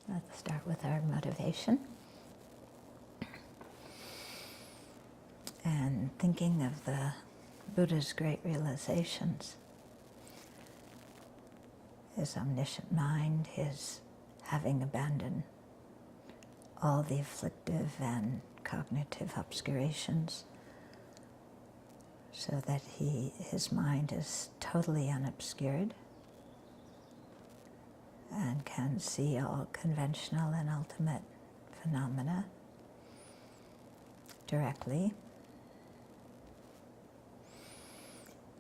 Let's start with our motivation. And thinking of the Buddha's great realizations, his omniscient mind, his having abandoned all the afflictive and cognitive obscurations, so that his mind is totally unobscured and can see all conventional and ultimate phenomena directly,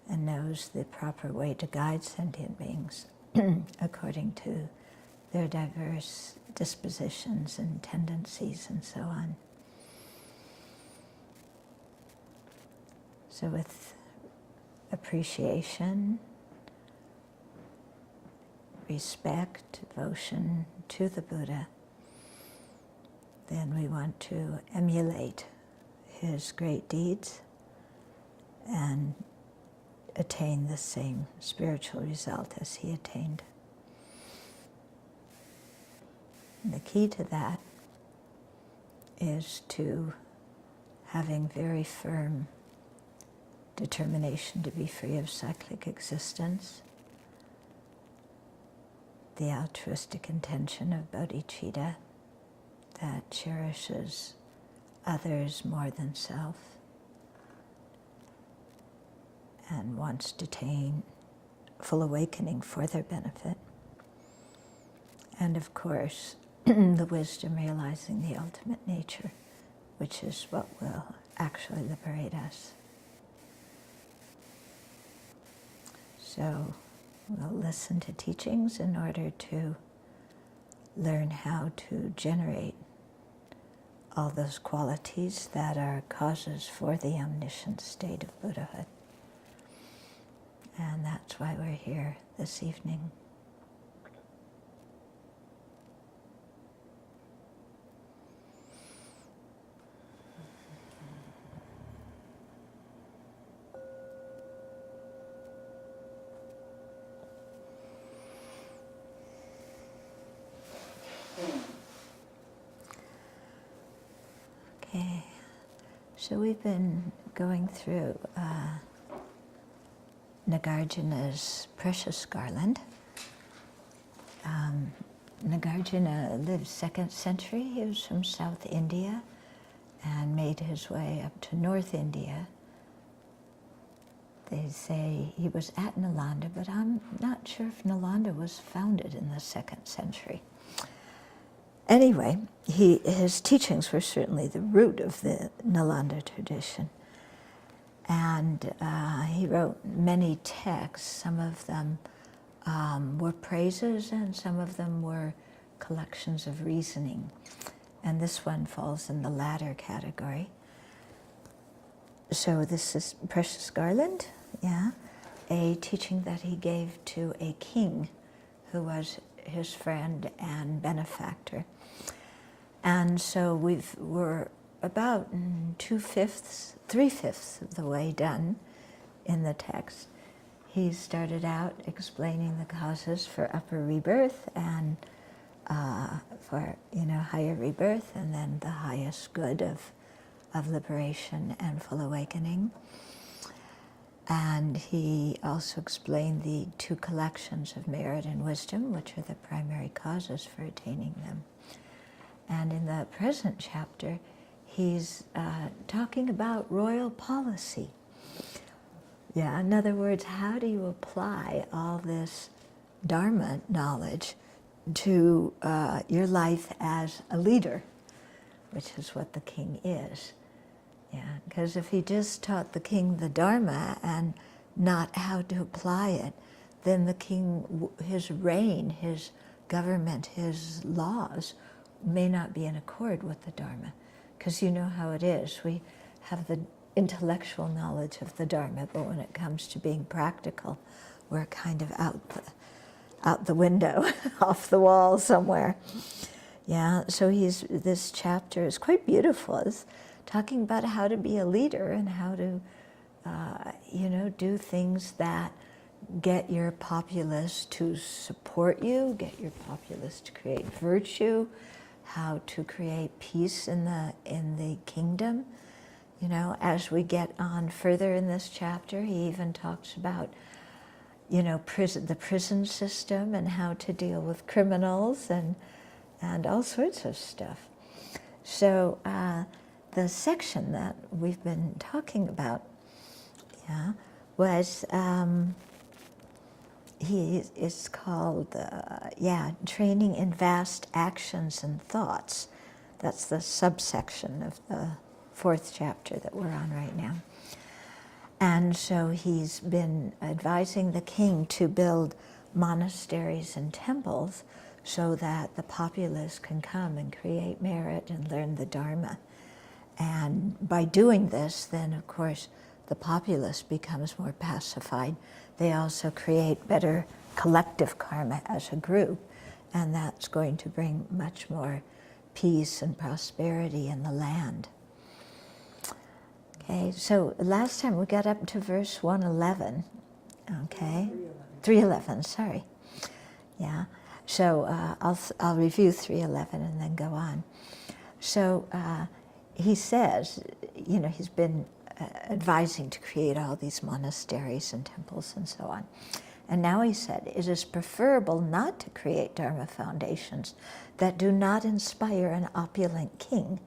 and knows the proper way to guide sentient beings according to their diverse dispositions and tendencies and so on. So with appreciation, respect, devotion to the Buddha, then we want to emulate his great deeds and attain the same spiritual result as he attained. And the key to that is to having very firm determination to be free of cyclic existence, the altruistic intention of bodhicitta that cherishes others more than self and wants to attain full awakening for their benefit. And of course, the wisdom realizing the ultimate nature, which is what will actually liberate us. So we'll listen to teachings in order to learn how to generate all those qualities that are causes for the omniscient state of Buddhahood. And that's why we're here this evening. Okay, so we've been going through Nagarjuna's precious Garland. Nagarjuna lived 2nd century. He was from South India and made his way up to North India. They say he was at Nalanda, but I'm not sure if Nalanda was founded in the 2nd century. Anyway, his teachings were certainly the root of the Nalanda tradition. And he wrote many texts. Some of them were praises and some of them were collections of reasoning. And this one falls in the latter category. So this is Precious Garland, a teaching that he gave to a king who was his friend and benefactor. And so we're about 3/5 of the way done in the text. He started out explaining the causes for upper rebirth and for higher rebirth, and then the highest good of liberation and full awakening. And he also explained the 2 collections of merit and wisdom, which are the primary causes for attaining them. And in the present chapter, he's talking about royal policy. In other words, how do you apply all this Dharma knowledge to your life as a leader, which is what the king is. Because if he just taught the king the Dharma and not how to apply it, then the king, his reign, his government, his laws may not be in accord with the Dharma. Because you know how it is. We have the intellectual knowledge of the Dharma, but when it comes to being practical, we're kind of out the window, off the wall somewhere. So this chapter is quite beautiful. It's talking about how to be a leader and how to, do things that get your populace to support you, get your populace to create virtue, how to create peace in the kingdom. You know, as we get on further in this chapter, he even talks about, you know, the prison system and how to deal with criminals and all sorts of stuff. So the section that we've been talking about, was it's called training in vast actions and thoughts. That's the subsection of the 4th chapter that we're on right now. And so he's been advising the king to build monasteries and temples so that the populace can come and create merit and learn the Dharma. And by doing this, then of course the populace becomes more pacified. They also create better collective karma as a group, and that's going to bring much more peace and prosperity in the land. Okay, so last time we got up to verse 111, okay? 311, sorry. Yeah, so I'll review 311 and then go on. So he says, you know, he's been advising to create all these monasteries and temples and so on. And now he said, it is preferable not to create Dharma foundations that do not inspire an opulent king,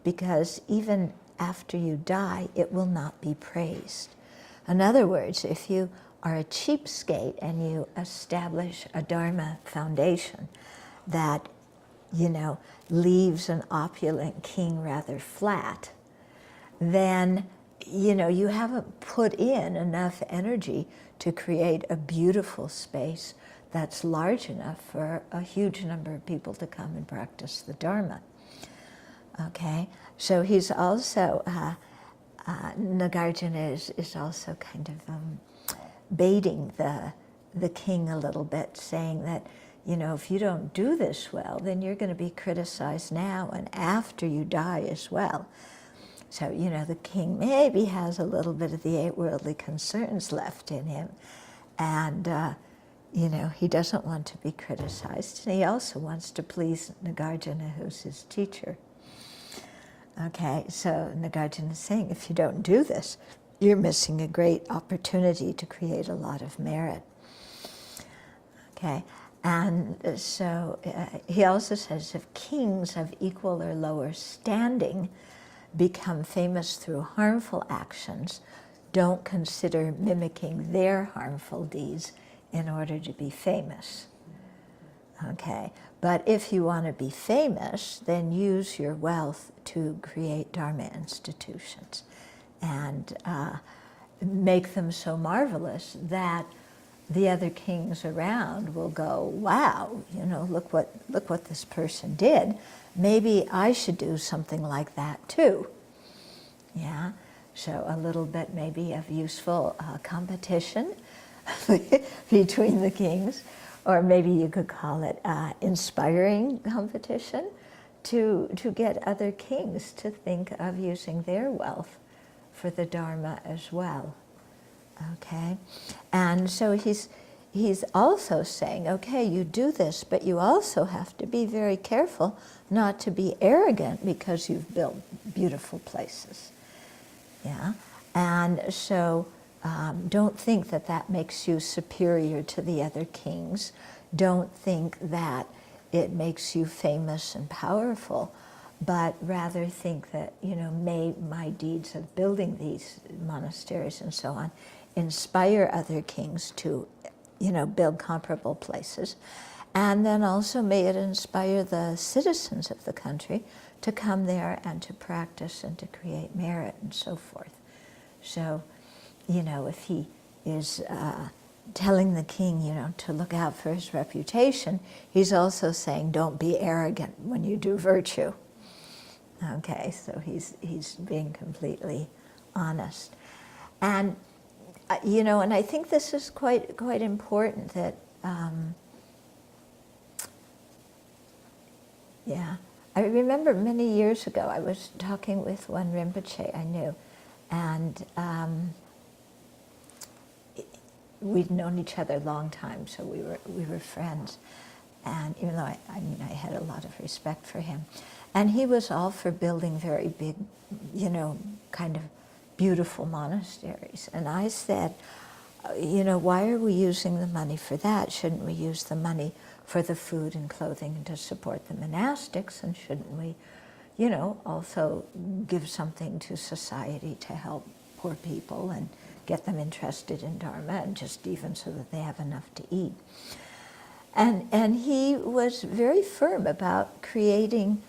because even after you die, it will not be praised. In other words, if you are a cheapskate and you establish a Dharma foundation that, you know, leaves an opulent king rather flat, then, you know, you haven't put in enough energy to create a beautiful space that's large enough for a huge number of people to come and practice the Dharma. Okay, so he's also, Nagarjuna is also kind of baiting the king a little bit, saying that, you know, if you don't do this well, then you're going to be criticized now and after you die as well. So, you know, the king maybe has a little bit of the 8 worldly concerns left in him, and, you know, he doesn't want to be criticized, and he also wants to please Nagarjuna, who's his teacher. Okay, so Nagarjuna is saying, if you don't do this, you're missing a great opportunity to create a lot of merit. Okay, and so he also says, if kings of equal or lower standing become famous through harmful actions, don't consider mimicking their harmful deeds in order to be famous. Okay, but if you want to be famous, then use your wealth to create Dharma institutions and make them so marvelous that the other kings around will go, wow, you know, look what this person did. Maybe I should do something like that too. Yeah, so a little bit maybe of useful competition between the kings, or maybe you could call it inspiring competition to get other kings to think of using their wealth for the Dharma as well. Okay, and so he's also saying, okay, you do this, but you also have to be very careful not to be arrogant because you've built beautiful places. Yeah, and so don't think that that makes you superior to the other kings. Don't think that it makes you famous and powerful, but rather think that, you know, may my deeds of building these monasteries and so on inspire other kings to, you know, build comparable places. And then also may it inspire the citizens of the country to come there and to practice and to create merit and so forth. So, you know, if he is telling the king, you know, to look out for his reputation, he's also saying, don't be arrogant when you do virtue. Okay, so he's being completely honest. And, you know, and I think this is quite important that, yeah, I remember many years ago I was talking with one Rinpoche I knew, and we'd known each other a long time, so we were friends. And even though I had a lot of respect for him. And he was all for building very big, kind of beautiful monasteries. And I said, why are we using the money for that? Shouldn't we use the money for the food and clothing and to support the monastics? And shouldn't we, also give something to society to help poor people and get them interested in Dharma, and just even so that they have enough to eat? And he was very firm about creating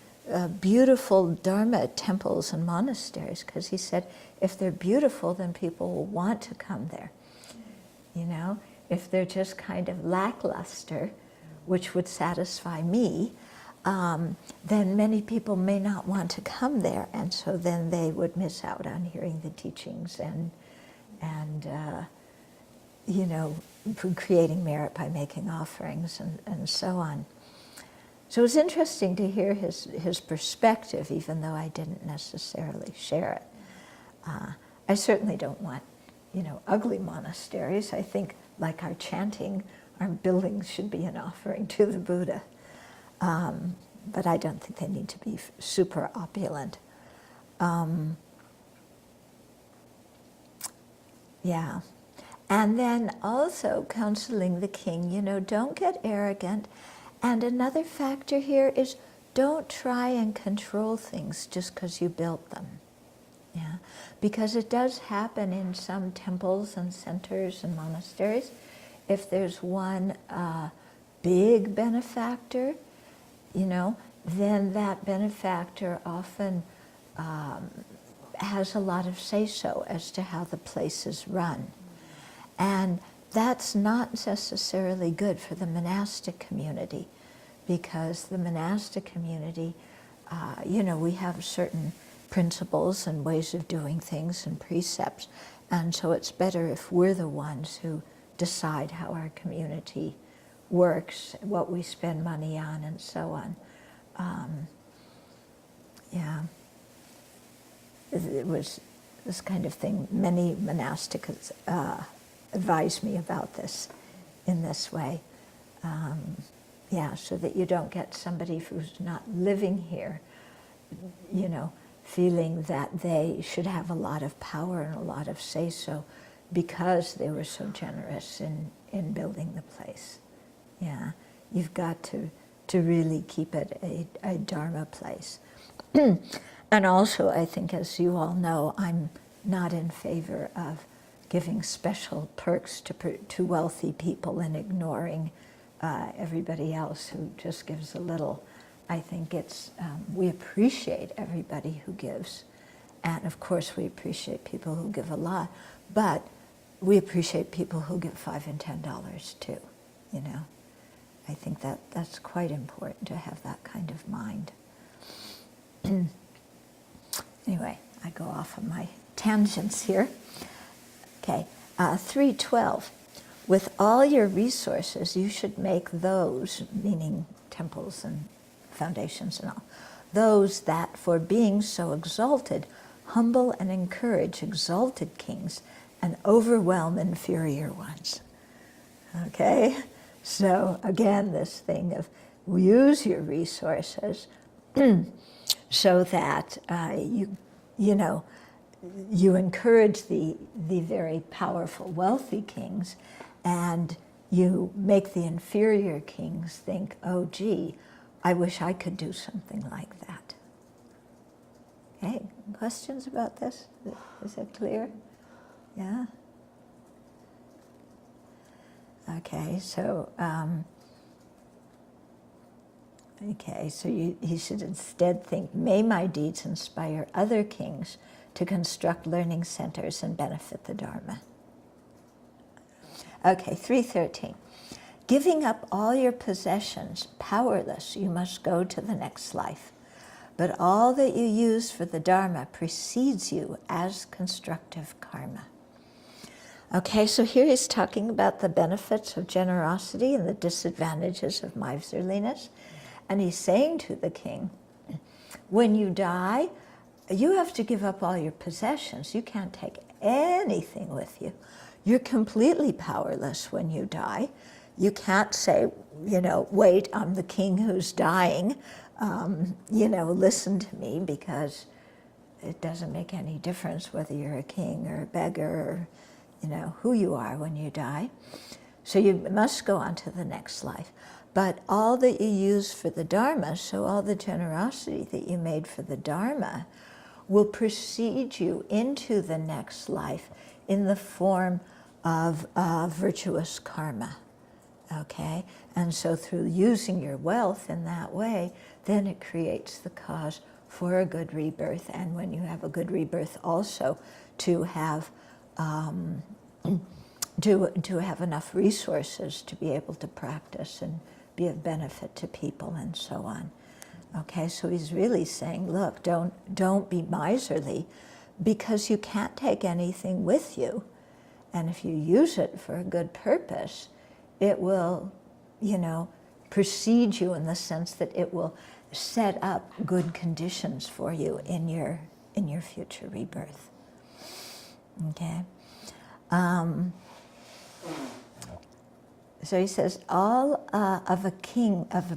beautiful Dharma temples and monasteries, because he said, if they're beautiful, then people will want to come there. If they're just kind of lackluster, which would satisfy me, then many people may not want to come there, and so then they would miss out on hearing the teachings and creating merit by making offerings and so on. So it was interesting to hear his perspective, even though I didn't necessarily share it. I certainly don't want, ugly monasteries. I think, like our chanting, our buildings should be an offering to the Buddha. But I don't think they need to be super opulent. Yeah. And then also counseling the king, don't get arrogant. And another factor here is don't try and control things just because you built them. Yeah, because it does happen in some temples and centers and monasteries. If there's one big benefactor, then that benefactor often has a lot of say-so as to how the place is run. And that's not necessarily good for the monastic community, because the monastic community, we have certain principles and ways of doing things and precepts, and so it's better if we're the ones who decide how our community works, what we spend money on, and so on. It was this kind of thing. Many monastics advise me about this in this way. So that you don't get somebody who's not living here, feeling that they should have a lot of power and a lot of say-so because they were so generous in building the place. Yeah, you've got to really keep it a Dharma place. And also, I think, as you all know, I'm not in favor of giving special perks to wealthy people and ignoring everybody else who just gives a little. I think it's, we appreciate everybody who gives. And of course we appreciate people who give a lot, but we appreciate people who give $5 and $10 too, I think that's quite important to have that kind of mind. Anyway, I go off on my tangents here. Okay, 3:12. With all your resources, you should make those, meaning temples and foundations and all, those that for being so exalted, humble and encourage exalted kings and overwhelm inferior ones. Okay? So again, this thing of use your resources so that you encourage the very powerful, wealthy kings, and you make the inferior kings think, oh, gee, I wish I could do something like that. Okay, questions about this? Is that clear? Yeah? Okay, so he should instead think, may my deeds inspire other kings to construct learning centers and benefit the Dharma. Okay, 3:13. Giving up all your possessions, powerless, you must go to the next life. But all that you use for the Dharma precedes you as constructive karma. Okay, so here he's talking about the benefits of generosity and the disadvantages of miserliness. And he's saying to the king, when you die, you have to give up all your possessions. You can't take anything with you. you're completely powerless when you die. You can't say, you know, wait, I'm the king who's dying, you know, listen to me, because it doesn't make any difference whether you're a king or a beggar or, you know, who you are when you die. So you must go on to the next life. But all that you use for the Dharma, so all the generosity that you made for the Dharma, will precede you into the next life in the form of virtuous karma, okay? And so through using your wealth in that way, then it creates the cause for a good rebirth, and when you have a good rebirth also to have to have enough resources to be able to practice and be of benefit to people and so on. Okay, so he's really saying, look, don't be miserly, because you can't take anything with you. And if you use it for a good purpose, it will, you know, precede you in the sense that it will set up good conditions for you in your future rebirth. Okay. So he says, all of a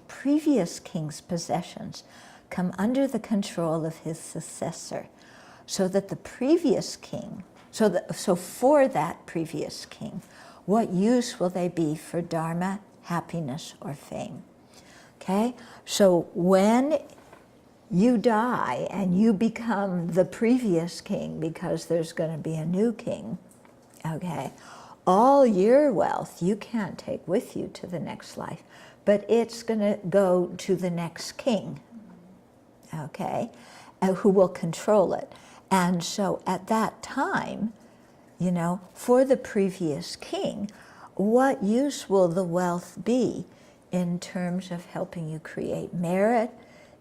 previous king's possessions come under the control of his successor, so that the previous king, so for that previous king, what use will they be for Dharma, happiness, or fame? Okay, so when you die and you become the previous king, because there's going to be a new king, okay, all your wealth you can't take with you to the next life, but it's going to go to the next king, okay, who will control it. And so at that time, you know, for the previous king, what use will the wealth be in terms of helping you create merit,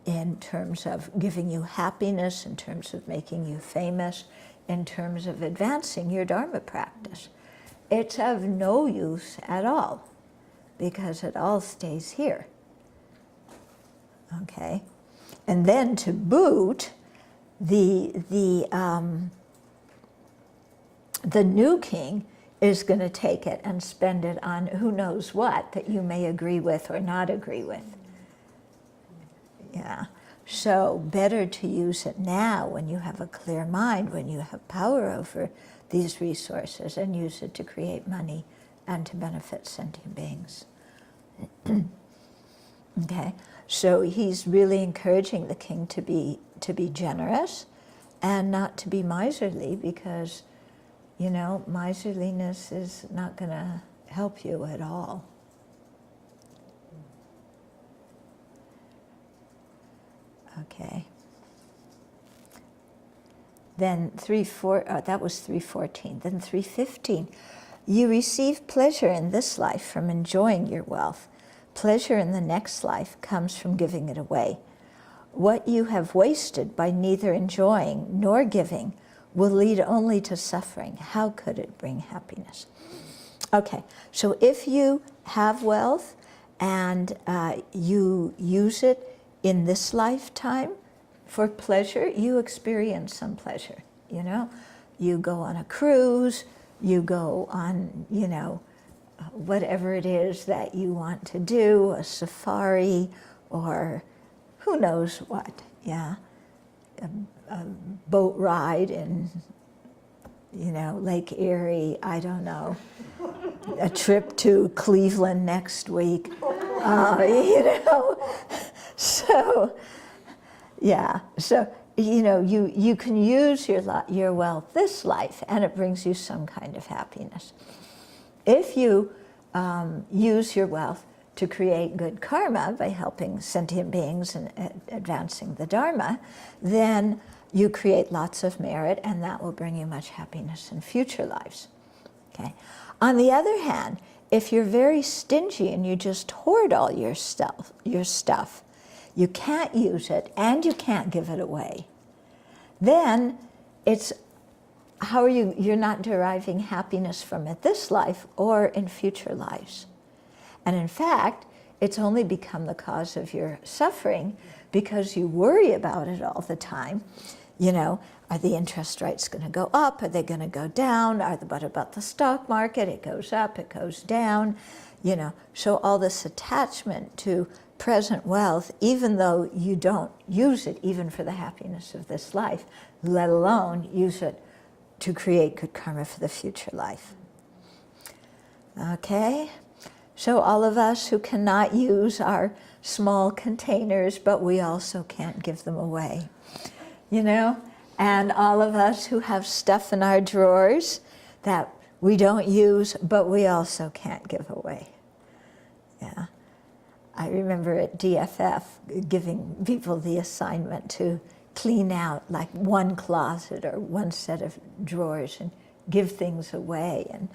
in terms of giving you happiness, in terms of making you famous, in terms of advancing your Dharma practice? It's of no use at all, because it all stays here. Okay? And then to boot, the new king is going to take it and spend it on who knows what that you may agree with or not agree with. Yeah. So better to use it now when you have a clear mind, when you have power over these resources, and use it to create money and to benefit sentient beings. Okay, so he's really encouraging the king to be generous and not to be miserly, because, you know, miserliness is not going to help you at all. Okay. Then that was 3:14. Then 3:15. You receive pleasure in this life from enjoying your wealth. Pleasure in the next life comes from giving it away. What you have wasted by neither enjoying nor giving will lead only to suffering. How could it bring happiness? Okay, so if you have wealth and you use it in this lifetime for pleasure, you experience some pleasure, you know? You go on a cruise, you go on, you know, whatever it is that you want to do, a safari, or who knows what, yeah? A boat ride in, you know, Lake Erie, I don't know, a trip to Cleveland next week, you know? So, yeah, so, you know, you can use your wealth this life, and it brings you some kind of happiness. If you use your wealth to create good karma by helping sentient beings and advancing the Dharma, then you create lots of merit, and that will bring you much happiness in future lives. Okay. On the other hand, if you're very stingy and you just hoard all your stuff, you can't use it and you can't give it away, then it's you're not deriving happiness from it this life or in future lives. And in fact, it's only become the cause of your suffering because you worry about it all the time. Are the interest rates going to go up? Are they going to go down? What about the stock market? It goes up, it goes down. So all this attachment to present wealth, even though you don't use it even for the happiness of this life, let alone use it to create good karma for the future life. Okay? So all of us who cannot use our small containers, but we also can't give them away. And all of us who have stuff in our drawers that we don't use, but we also can't give away. Yeah. I remember at DFF giving people the assignment to clean out like one closet or one set of drawers and give things away. And,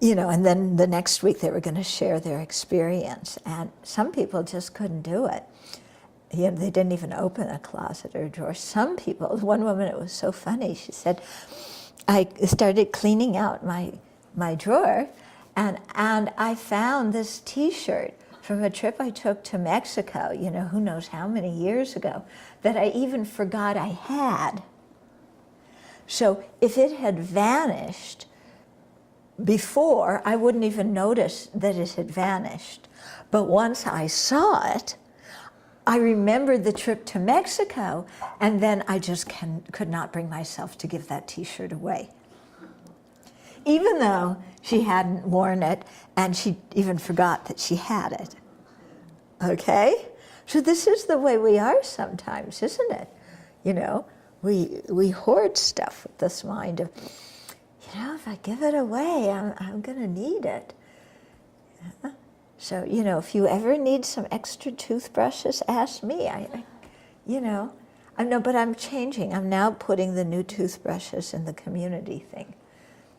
and then the next week they were going to share their experience. And some people just couldn't do it. They didn't even open a closet or a drawer. Some people, one woman, it was so funny, she said, I started cleaning out my drawer, and I found this T-shirt from a trip I took to Mexico, who knows how many years ago, that I even forgot I had. So if it had vanished before, I wouldn't even notice that it had vanished. But once I saw it, I remembered the trip to Mexico, and then I just could not bring myself to give that T-shirt away. Even though she hadn't worn it, and she even forgot that she had it. Okay? So this is the way we are sometimes, isn't it? We hoard stuff with this mind of, if I give it away, I'm going to need it. Yeah. So, if you ever need some extra toothbrushes, ask me. I know, but I'm changing. I'm now putting the new toothbrushes in the community thing.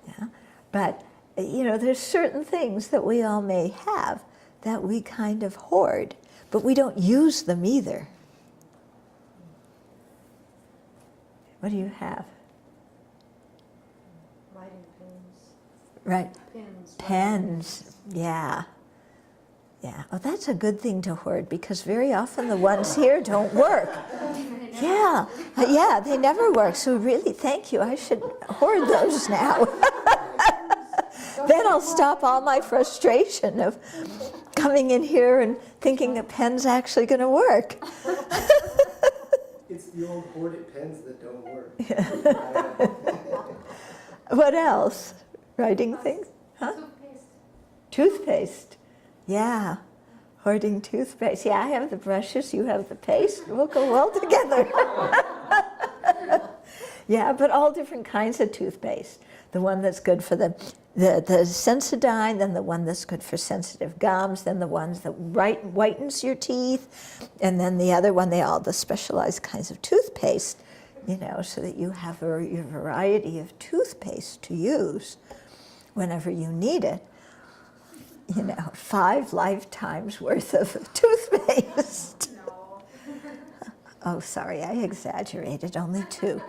Yeah. But, there's certain things that we all may have that we kind of hoard, but we don't use them either. What do you have? Writing pens. Right. Pens. Pens, yeah. Yeah, oh, that's a good thing to hoard, because very often the ones here don't work. Yeah, they never work. So really, thank you. I should hoard those now. Then I'll stop all my frustration of coming in here and thinking a pen's actually going to work. It's the old hoarded pens that don't work. Yeah. What else? Writing things? Huh? Toothpaste. Yeah, hoarding toothpaste. Yeah, I have the brushes, you have the paste. We'll go well together. Yeah, but all different kinds of toothpaste. The one that's good for the Sensodyne, then the one that's good for sensitive gums, then the ones that whitens your teeth, and then the other one, the specialized kinds of toothpaste, so that you have your variety of toothpaste to use whenever you need it. 5 lifetimes worth of toothpaste. No. Oh, sorry, I exaggerated, only 2.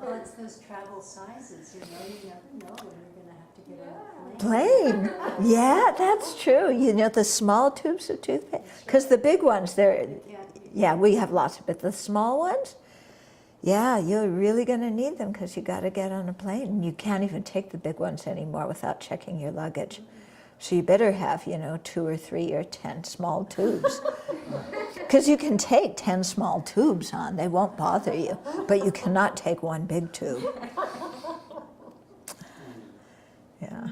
Well, it's those travel sizes, you never know when you're going to have to get on a plane. Plane. Yeah, that's true. The small tubes of toothpaste. Because the big ones, we have lots of it. The small ones, yeah, you're really going to need them, because you got to get on a plane. And you can't even take the big ones anymore without checking your luggage. So you better have, 2 or 3 or 10 small tubes. Because you can take 10 small tubes on. They won't bother you. But you cannot take one big tube. Yeah.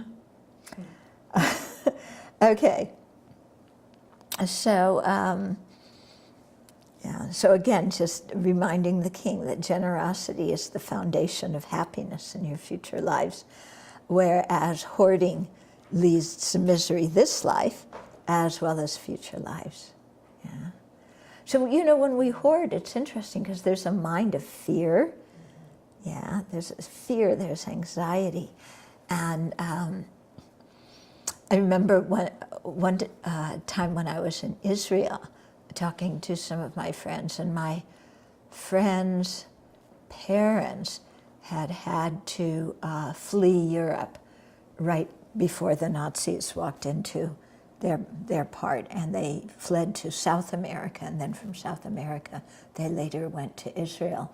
Okay. So, so again, just reminding the king that generosity is the foundation of happiness in your future lives, whereas hoarding leads to misery this life as well as future lives. Yeah. So, when we hoard, it's interesting because there's a mind of fear. Yeah, there's fear, there's anxiety. And I remember one time when I was in Israel, talking to some of my friends, and my friends' parents had to flee Europe right before the Nazis walked into their part, and they fled to South America, and then from South America they later went to Israel.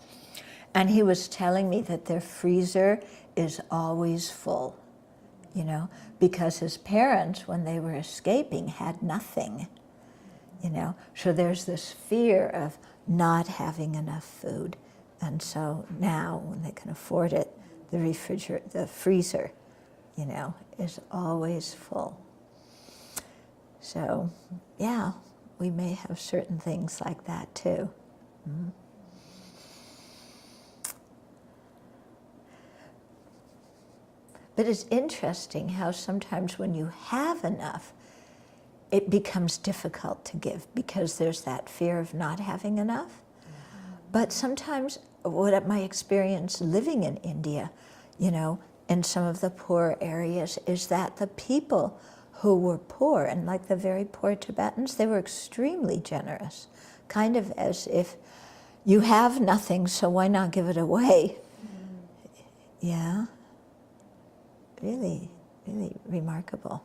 And he was telling me that their freezer is always full, you know, because his parents, when they were escaping, had nothing, you know. So there's this fear of not having enough food. And so now, when they can afford it, the freezer, you know, is always full. So, yeah, we may have certain things like that too. Mm-hmm. But it's interesting how sometimes when you have enough, it becomes difficult to give because there's that fear of not having enough. But sometimes, what my experience living in India, you know, in some of the poor areas, is that the people who were poor, and like the very poor Tibetans, they were extremely generous, kind of as if you have nothing, so why not give it away? Yeah. Really, really remarkable.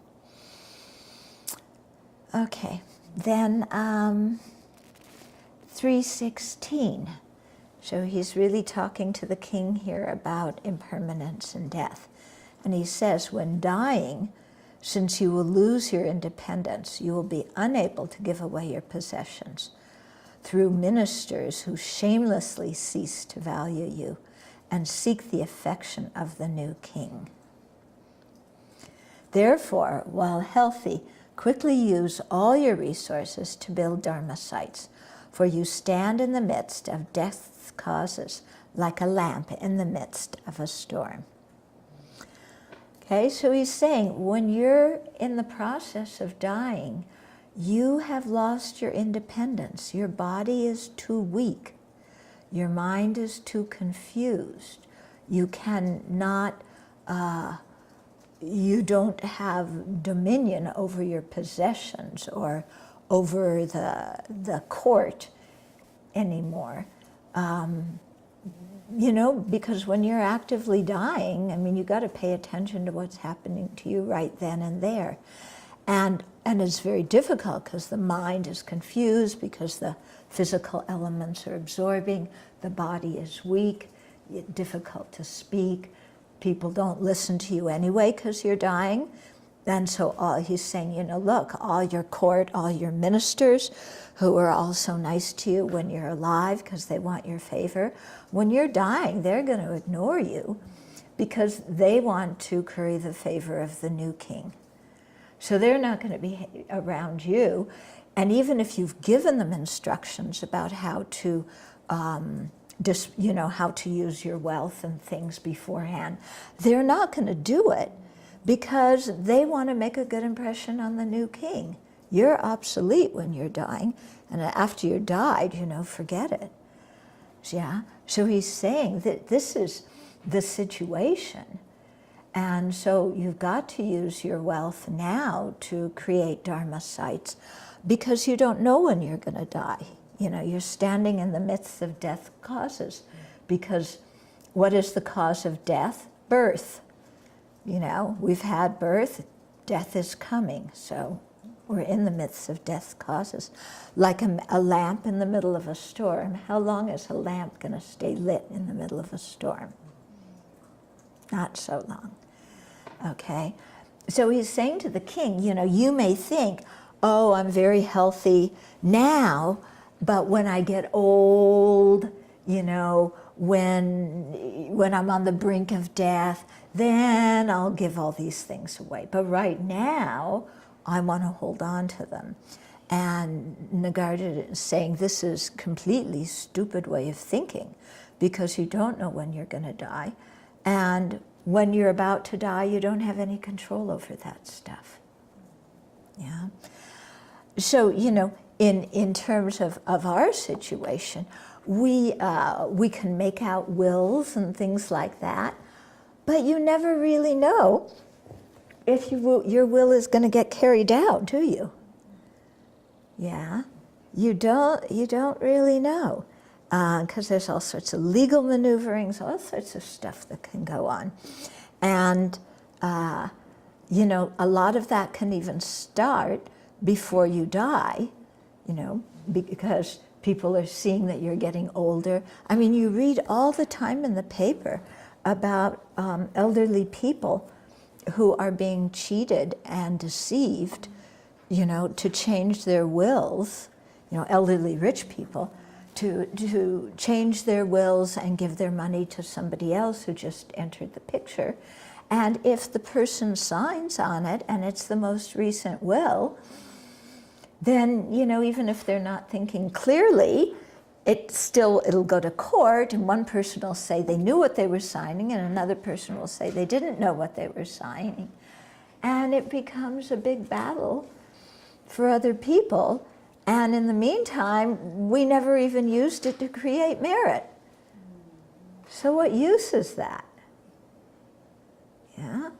Okay, then 3:16. So he's really talking to the king here about impermanence and death. And he says, when dying, since you will lose your independence, you will be unable to give away your possessions through ministers who shamelessly cease to value you and seek the affection of the new king. Therefore, while healthy, quickly use all your resources to build Dharma sites, for you stand in the midst of death's causes like a lamp in the midst of a storm. Okay, so he's saying when you're in the process of dying, you have lost your independence. Your body is too weak. Your mind is too confused. You cannot you don't have dominion over your possessions or over the court anymore. You know, because when you're actively dying, I mean, you got to pay attention to what's happening to you right then and there. And it's very difficult because the mind is confused, because the physical elements are absorbing, the body is weak, it's difficult to speak. People don't listen to you anyway because you're dying. And so he's saying, you know, look, all your court, all your ministers who are all so nice to you when you're alive because they want your favor, when you're dying, they're going to ignore you because they want to curry the favor of the new king. So they're not going to be around you. And even if you've given them instructions about how to how to use your wealth and things beforehand, they're not going to do it because they want to make a good impression on the new king. You're obsolete when you're dying, and after you're died, you know, forget it. Yeah? So he's saying that this is the situation. And so you've got to use your wealth now to create Dharma sites because you don't know when you're going to die. You know, you're standing in the midst of death causes, because what is the cause of death? Birth. You know, we've had birth, death is coming, so we're in the midst of death causes. Like a lamp in the middle of a storm. How long is a lamp going to stay lit in the middle of a storm? Not so long. Okay? So he's saying to the king, you know, you may think, oh, I'm very healthy now, but when I get old, you know, when I'm on the brink of death, then I'll give all these things away. But right now, I want to hold on to them. And Nagarjuna is saying this is a completely stupid way of thinking, because you don't know when you're going to die. And when you're about to die, you don't have any control over that stuff. Yeah. So, you know, in terms of our situation, we can make out wills and things like that, but you never really know if your will is going to get carried out, do you? Yeah, you don't really know, because there's all sorts of legal maneuverings, all sorts of stuff that can go on, and you know, a lot of that can even start before you die, you know, because people are seeing that you're getting older. I mean, you read all the time in the paper about elderly people who are being cheated and deceived, you know, to change their wills, you know, elderly rich people, to change their wills and give their money to somebody else who just entered the picture. And if the person signs on it and it's the most recent will, then, you know, even if they're not thinking clearly, it'll go to court, and one person will say they knew what they were signing, and another person will say they didn't know what they were signing. And it becomes a big battle for other people. And in the meantime, we never even used it to create merit. So what use is that? Yeah,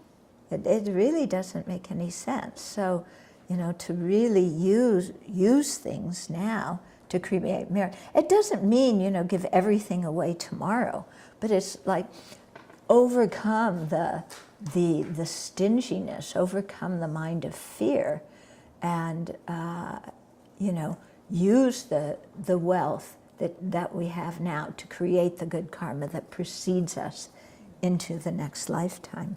it really doesn't make any sense. So, you know, to really use things now to create merit. It doesn't mean, you know, give everything away tomorrow, but it's like overcome the stinginess, overcome the mind of fear, and you know, use the wealth that we have now to create the good karma that precedes us into the next lifetime.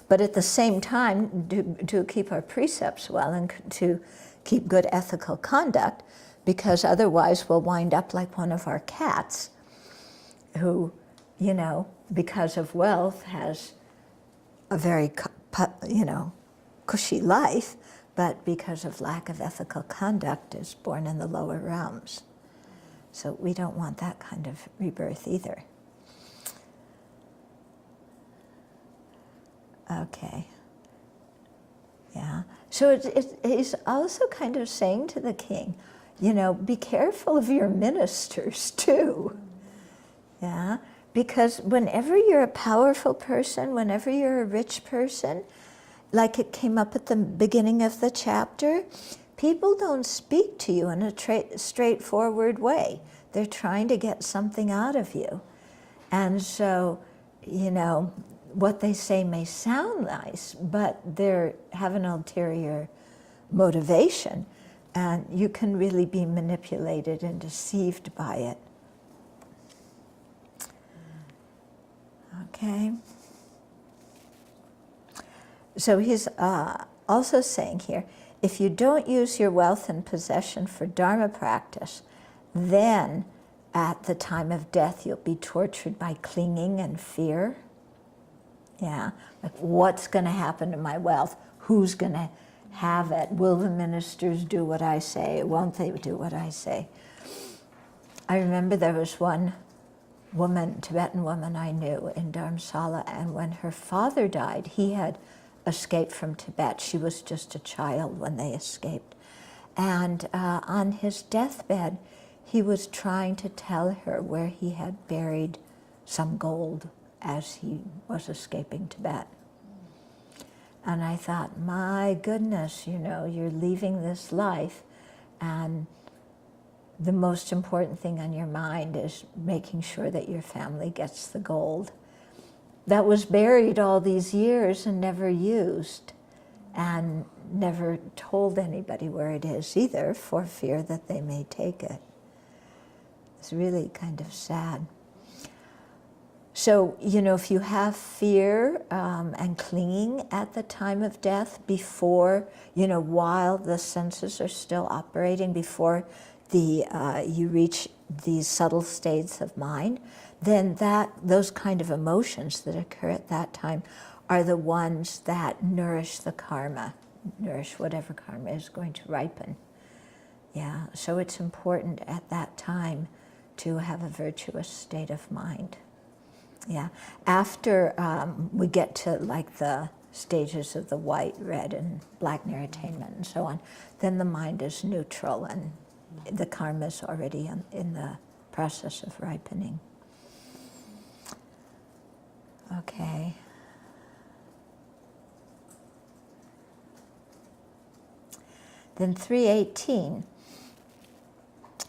But at the same time, to keep our precepts well and to keep good ethical conduct, because otherwise we'll wind up like one of our cats who, you know, because of wealth has a very, you know, cushy life, but because of lack of ethical conduct is born in the lower realms. So we don't want that kind of rebirth either. Okay. Yeah. So he's also kind of saying to the king, you know, be careful of your ministers too. Yeah. Because whenever you're a powerful person, whenever you're a rich person, like it came up at the beginning of the chapter, people don't speak to you in a straightforward way. They're trying to get something out of you. And so, you know, what they say may sound nice, but they have an ulterior motivation, and you can really be manipulated and deceived by it. Okay. So he's also saying here, if you don't use your wealth and possession for Dharma practice, then at the time of death you'll be tortured by clinging and fear. Yeah, like what's going to happen to my wealth? Who's going to have it? Will the ministers do what I say? Won't they do what I say? I remember there was one woman, Tibetan woman I knew in Dharamsala, and when her father died, he had escaped from Tibet. She was just a child when they escaped. And on his deathbed, he was trying to tell her where he had buried some gold as he was escaping Tibet. And I thought, my goodness, you know, you're leaving this life, and the most important thing on your mind is making sure that your family gets the gold that was buried all these years and never used, and never told anybody where it is either, for fear that they may take it. It's really kind of sad. So, you know, if you have fear and clinging at the time of death, before, you know, while the senses are still operating, before you reach these subtle states of mind, then those kind of emotions that occur at that time are the ones that nourish the karma, nourish whatever karma is going to ripen. Yeah, so it's important at that time to have a virtuous state of mind. Yeah, after we get to like the stages of the white, red, and black near attainment and so on, then the mind is neutral and the karma is already in the process of ripening. Okay. Then 318.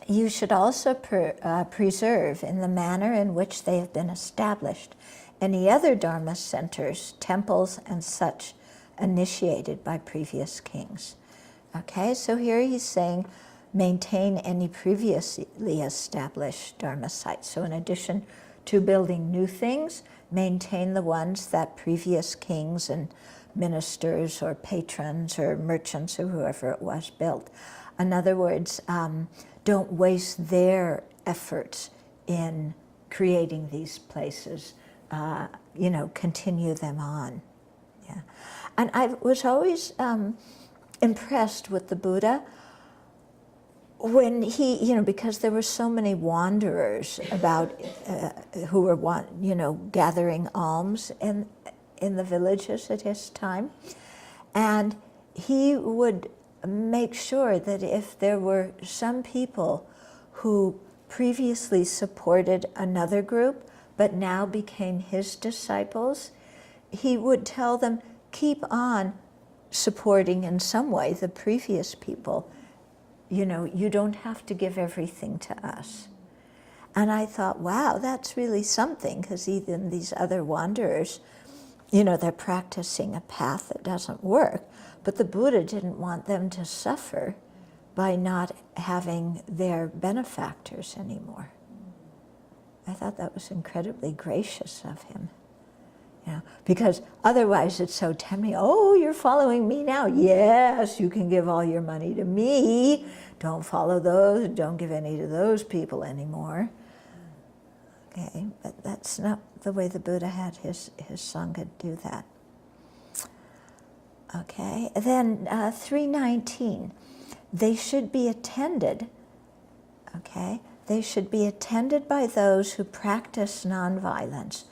You should also preserve in the manner in which they have been established any other Dharma centers, temples, and such initiated by previous kings. Okay, so here he's saying, maintain any previously established Dharma sites. So in addition to building new things, maintain the ones that previous kings and ministers or patrons or merchants or whoever it was built. In other words, don't waste their efforts in creating these places. Continue them on. Yeah, and I was always impressed with the Buddha when he, because there were so many wanderers about who were, gathering alms in the villages at his time, and he would make sure that if there were some people who previously supported another group but now became his disciples, he would tell them, keep on supporting in some way the previous people. You don't have to give everything to us. And I thought, wow, that's really something, because even these other wanderers, they're practicing a path that doesn't work. But the Buddha didn't want them to suffer by not having their benefactors anymore. I thought that was incredibly gracious of him. Because otherwise it's so tempting. Oh, you're following me now. Yes, you can give all your money to me. Don't follow those. Don't give any to those people anymore. Okay, but that's not the way the Buddha had his Sangha do that. Okay, then 319. They should be attended. Okay, they should be attended by those who practice nonviolence,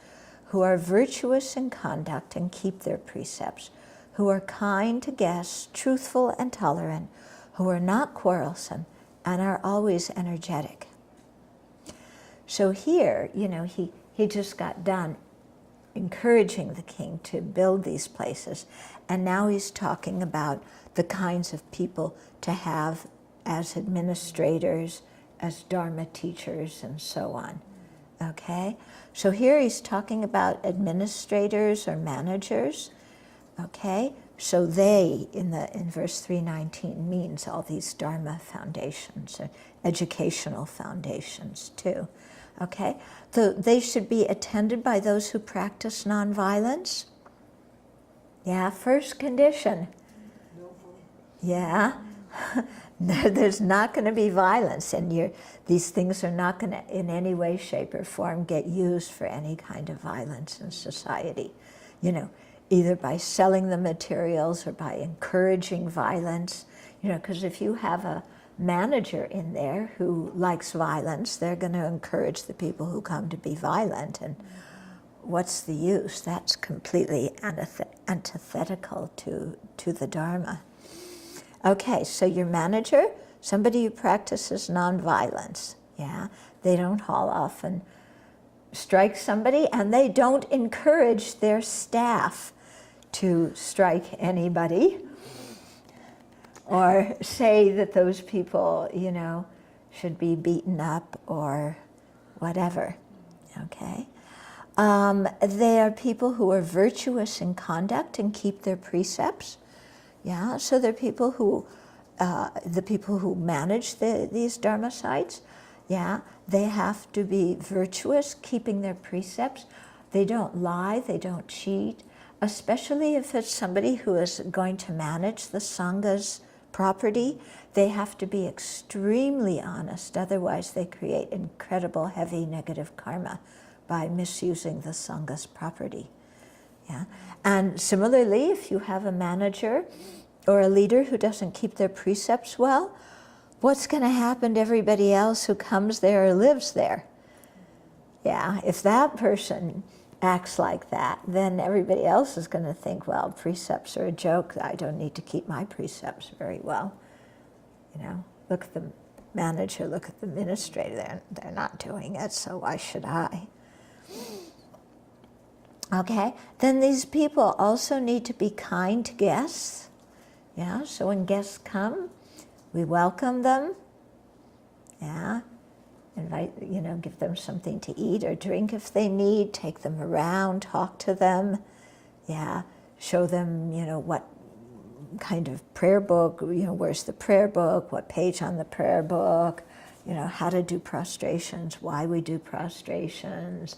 who are virtuous in conduct and keep their precepts, who are kind to guests, truthful and tolerant, who are not quarrelsome, and are always energetic. So here, he just got done encouraging the king to build these places, and now he's talking about the kinds of people to have as administrators, as Dharma teachers, and so on. Okay? So here he's talking about administrators or managers. Okay? So they, in verse 319, means all these Dharma foundations, educational foundations too. Okay? So they should be attended by those who practice nonviolence. Yeah, first condition. Yeah. There's not going to be violence, and these things are not going to, in any way, shape, or form, get used for any kind of violence in society. Either by selling the materials or by encouraging violence. Because if you have a manager in there who likes violence, they're going to encourage the people who come to be violent, and what's the use? That's completely antithetical to the Dharma. Okay, so your manager, somebody who practices nonviolence, yeah? They don't haul off and strike somebody, and they don't encourage their staff to strike anybody or say that those people, should be beaten up or whatever, okay? They are people who are virtuous in conduct and keep their precepts. Yeah, so they're people who, the people who manage these Dharma sites, yeah, they have to be virtuous, keeping their precepts. They don't lie, they don't cheat, especially if it's somebody who is going to manage the Sangha's property. They have to be extremely honest, otherwise they create incredible heavy negative karma by misusing the Sangha's property. Yeah. And similarly, if you have a manager or a leader who doesn't keep their precepts well, what's going to happen to everybody else who comes there or lives there? Yeah, if that person acts like that, then everybody else is going to think, well, precepts are a joke. I don't need to keep my precepts very well. Look at the manager, look at the administrator. They're not doing it, so why should I? Okay, then these people also need to be kind to guests. Yeah, so when guests come, we welcome them. Yeah, invite, give them something to eat or drink if they need, take them around, talk to them. Yeah, show them, what kind of prayer book, where's the prayer book, what page on the prayer book, how to do prostrations, why we do prostrations,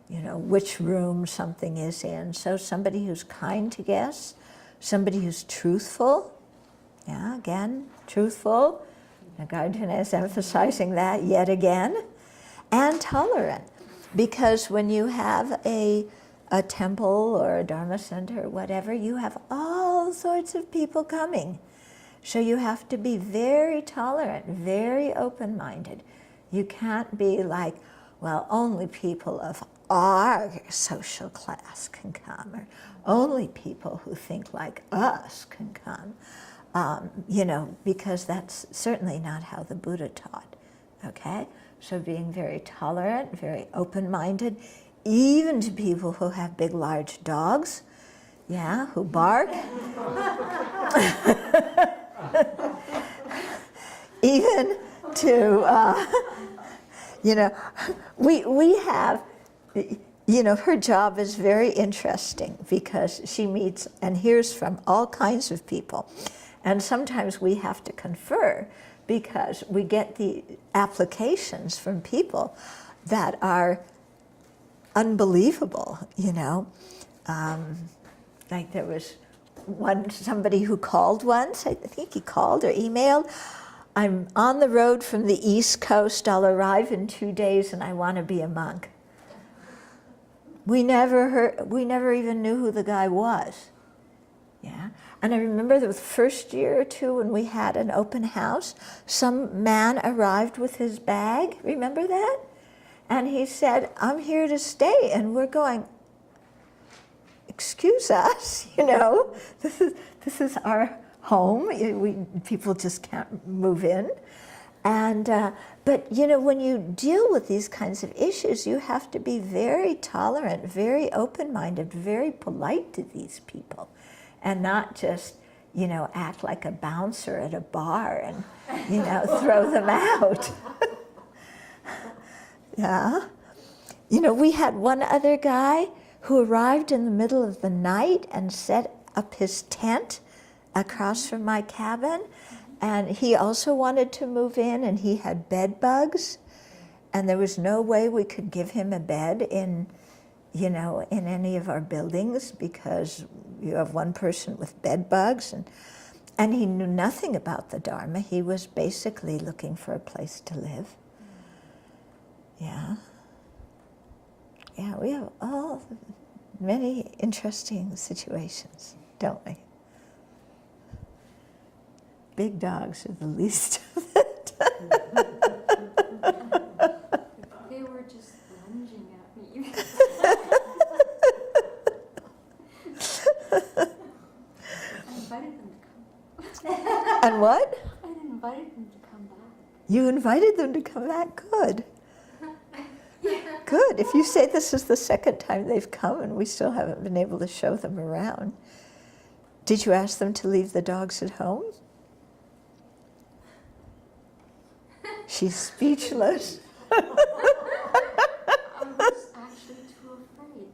which room something is in. So somebody who's kind to guests, somebody who's truthful, again, truthful. Nagarjuna is emphasizing that yet again, and tolerant. Because when you have a temple or a Dharma center or whatever, you have all sorts of people coming. So you have to be very tolerant, very open-minded. You can't be like, well, only people of our social class can come, or only people who think like us can come, because that's certainly not how the Buddha taught, okay? So being very tolerant, very open-minded, even to people who have big, large dogs, who bark. Even to, we have, her job is very interesting because she meets and hears from all kinds of people. And sometimes we have to confer because we get the applications from people that are unbelievable, like there was somebody who called once, I think he called or emailed, I'm on the road from the East Coast, I'll arrive in 2 days and I want to be a monk. We never even knew who the guy was. And I remember the first year or two when we had an open house, some man arrived with his bag, remember that? And he said, I'm here to stay, and we're going, excuse us, this is our home. People just can't move in. And, but when you deal with these kinds of issues, you have to be very tolerant, very open-minded, very polite to these people, and not just, act like a bouncer at a bar and, throw them out. We had one other guy who arrived in the middle of the night and set up his tent across from my cabin. And he also wanted to move in, and he had bed bugs. And there was no way we could give him a bed in any of our buildings because you have one person with bed bugs. And he knew nothing about the Dharma. He was basically looking for a place to live. We have many interesting situations, don't we? Big dogs are the least of it. They were just lunging at me. I invited them to come. And what? I invited them to come back. You invited them to come back? Good. Good. If you say this is the second time they've come and we still haven't been able to show them around. Did you ask them to leave the dogs at home? She's speechless. I was actually too afraid.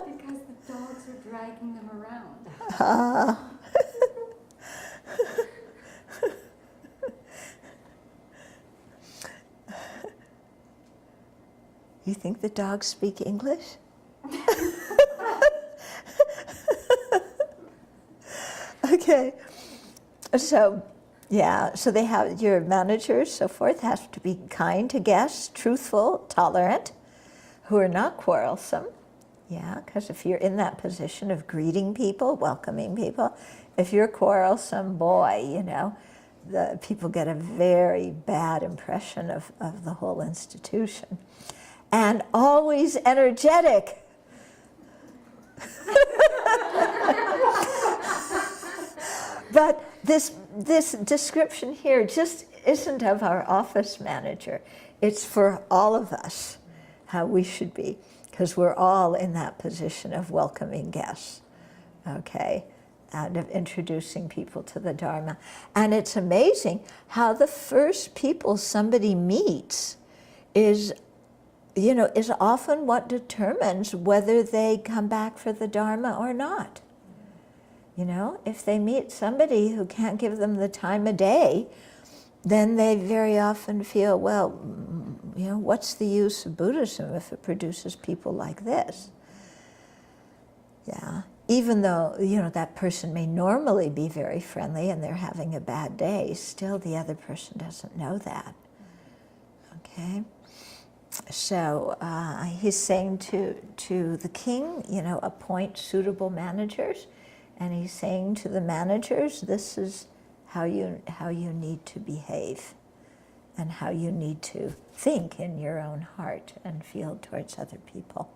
Because the dogs are dragging them around. You think the dogs speak English? Okay. So they have your managers, so forth, have to be kind to guests, truthful, tolerant, who are not quarrelsome. Because if you're in that position of greeting people, welcoming people, if you're quarrelsome, boy, the people get a very bad impression of the whole institution. And always energetic. But this description here just isn't of our office manager. It's for all of us, how we should be, because we're all in that position of welcoming guests, okay, and of introducing people to the Dharma. And it's amazing how the first people somebody meets is, is often what determines whether they come back for the Dharma or not. If they meet somebody who can't give them the time of day, then they very often feel, well, what's the use of Buddhism if it produces people like this? Yeah, even though, that person may normally be very friendly and they're having a bad day, still the other person doesn't know that. Okay? So he's saying to the king, appoint suitable managers, and he's saying to the managers, this is how you need to behave and how you need to think in your own heart and feel towards other people.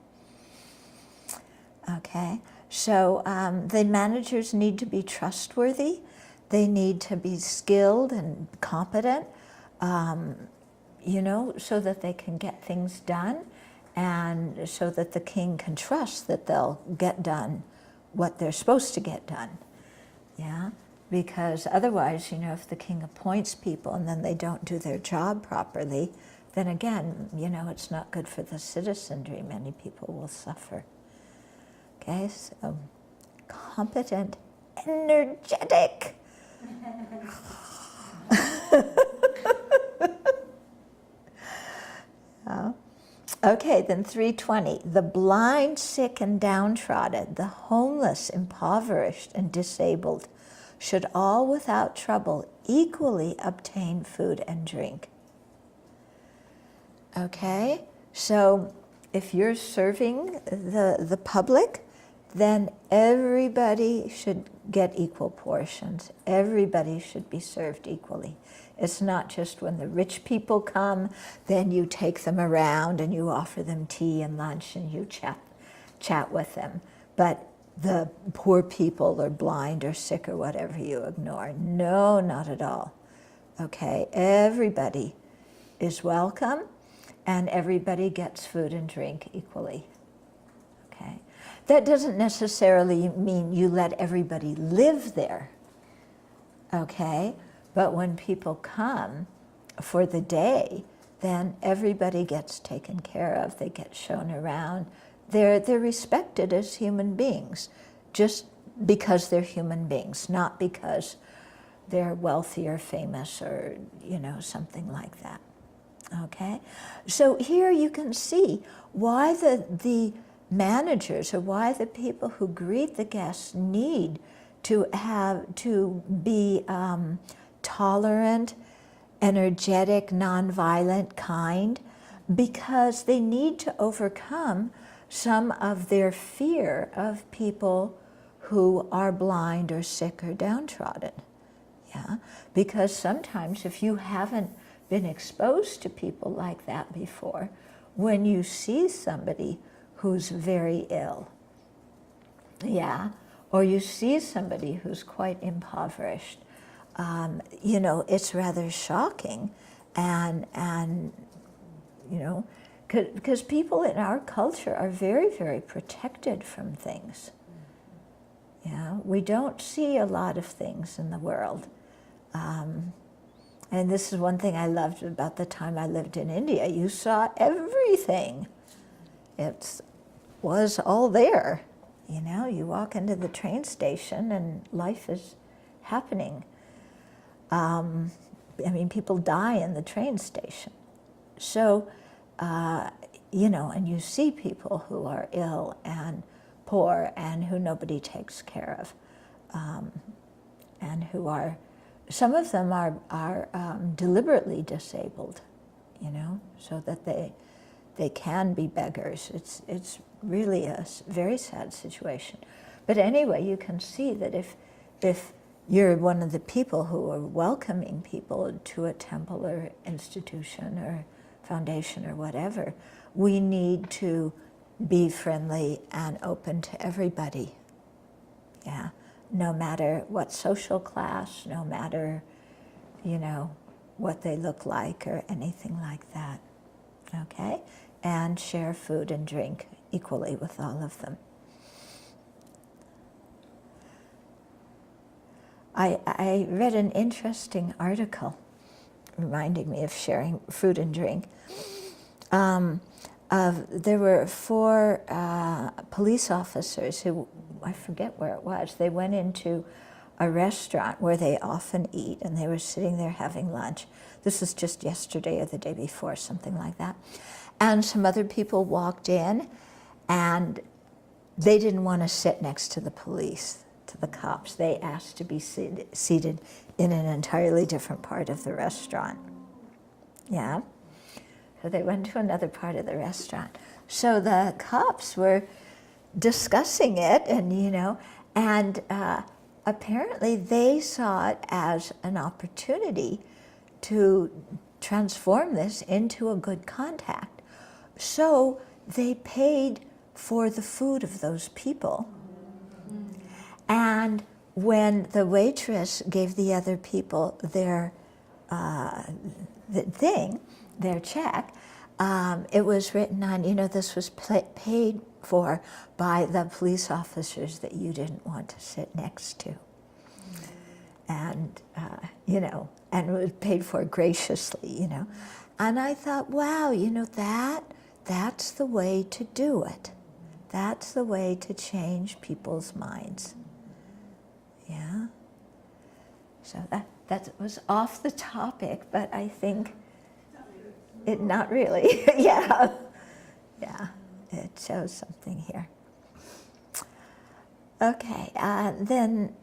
Okay, so the managers need to be trustworthy. They need to be skilled and competent, so that they can get things done, and so that the king can trust that they'll get done what they're supposed to get done. Yeah, because otherwise, if the king appoints people and then they don't do their job properly, then again, it's not good for the citizenry. Many people will suffer. Okay, so competent, energetic. Okay, then 320. The blind, sick, and downtrodden, the homeless, impoverished, and disabled should all without trouble equally obtain food and drink. Okay, so if you're serving the public, then everybody should get equal portions. Everybody should be served equally. It's not just when the rich people come, then you take them around and you offer them tea and lunch and you chat with them. But the poor people or blind or sick or whatever you ignore. No, not at all. Okay, everybody is welcome and everybody gets food and drink equally. Okay, that doesn't necessarily mean you let everybody live there. Okay, but when people come for the day, then everybody gets taken care of. They get shown around. They're respected as human beings, just because they're human beings, not because they're wealthy or famous or, something like that. Okay? So here you can see why the managers or why the people who greet the guests need to be tolerant, energetic, nonviolent, kind, because they need to overcome some of their fear of people who are blind or sick or downtrodden. Yeah, because sometimes if you haven't been exposed to people like that before, when you see somebody who's very ill, yeah, or you see somebody who's quite impoverished, it's rather shocking, and because people in our culture are very, very protected from things. Yeah, we don't see a lot of things in the world. And this is one thing I loved about the time I lived in India. You saw everything. It was all there. You walk into the train station and life is happening. People die in the train station. So, and you see people who are ill and poor and who nobody takes care of, and who are, some of them are deliberately disabled, so that they can be beggars. It's really a very sad situation. But anyway, you can see that if you're one of the people who are welcoming people to a temple or institution or foundation or whatever, we need to be friendly and open to everybody. Yeah, no matter what social class, no matter, what they look like or anything like that. Okay? And share food and drink equally with all of them. I read an interesting article reminding me of sharing food and drink there were 4 police officers who, I forget where it was, they went into a restaurant where they often eat, and they were sitting there having lunch. This was just yesterday or the day before, something like that. And some other people walked in, and they didn't want to sit next to the police, to the cops. They asked to be seated in an entirely different part of the restaurant. Yeah? So they went to another part of the restaurant. So the cops were discussing it, and apparently they saw it as an opportunity to transform this into a good contact. So they paid for the food of those people. And when the waitress gave the other people their their check, it was written on, this was paid for by the police officers that you didn't want to sit next to. And, and it was paid for graciously, And I thought, wow, that's the way to do it. That's the way to change people's minds. Yeah? So that was off the topic, but I think it, not really, yeah. Yeah, it shows something here. Okay, then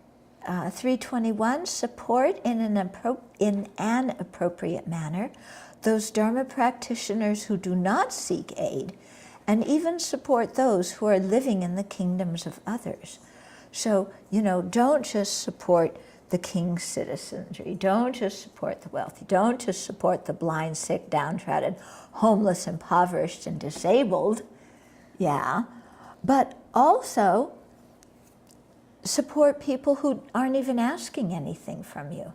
321, support in an appropriate manner those Dharma practitioners who do not seek aid, and even support those who are living in the kingdoms of others. So, don't just support the king's citizenry, don't just support the wealthy, don't just support the blind, sick, downtrodden, homeless, impoverished, and disabled, yeah, but also support people who aren't even asking anything from you.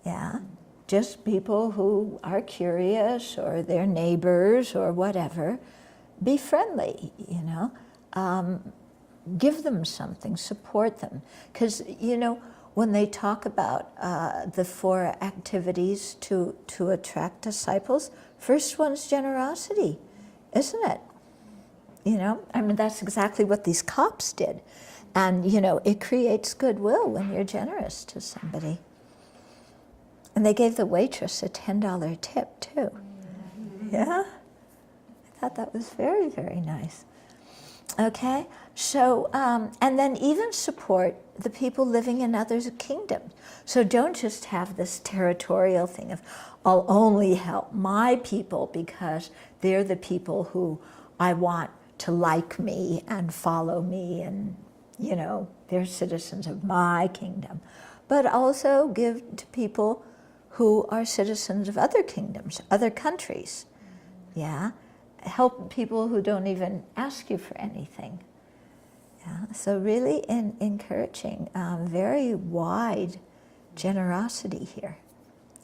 Yeah, just people who are curious, or their neighbors or whatever. Be friendly, give them something, support them. Because, when they talk about the 4 activities to attract disciples, first one's generosity, isn't it? That's exactly what these cops did. And, it creates goodwill when you're generous to somebody. And they gave the waitress a $10 tip, too. Yeah? I thought that was very, very nice. Okay? So, and then even support the people living in other kingdoms. So don't just have this territorial thing of, I'll only help my people because they're the people who I want to like me and follow me, and, they're citizens of my kingdom. But also give to people who are citizens of other kingdoms, other countries. Yeah? Help people who don't even ask you for anything. Yeah? So really encouraging very wide generosity here.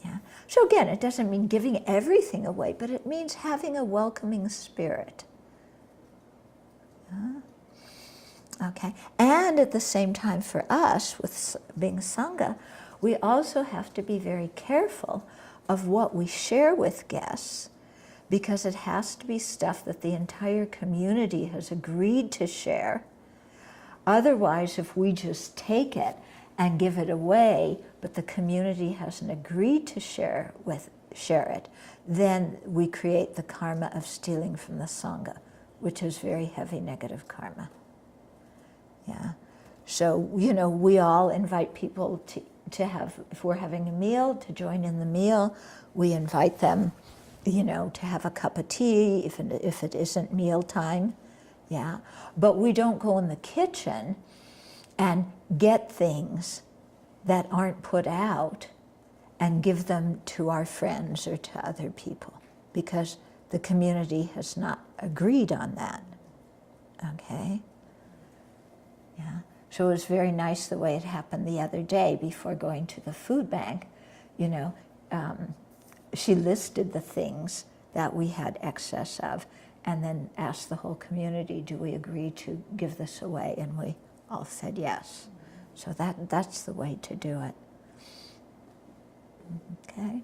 Yeah? So again, it doesn't mean giving everything away, but it means having a welcoming spirit. Yeah? Okay, and at the same time for us, with being Sangha, we also have to be very careful of what we share with guests, because it has to be stuff that the entire community has agreed to share. Otherwise, if we just take it and give it away, but the community hasn't agreed to share it, then we create the karma of stealing from the Sangha, which is very heavy negative karma. Yeah. So, we all invite people to have, if we're having a meal, to join in the meal. We invite them, to have a cup of tea if it isn't mealtime. Yeah. But we don't go in the kitchen and get things that aren't put out and give them to our friends or to other people, because the community has not agreed on that. Okay? Yeah. So it was very nice the way it happened the other day before going to the food bank. She listed the things that we had excess of, and then asked the whole community, do we agree to give this away? And we all said yes. So that's the way to do it. Okay.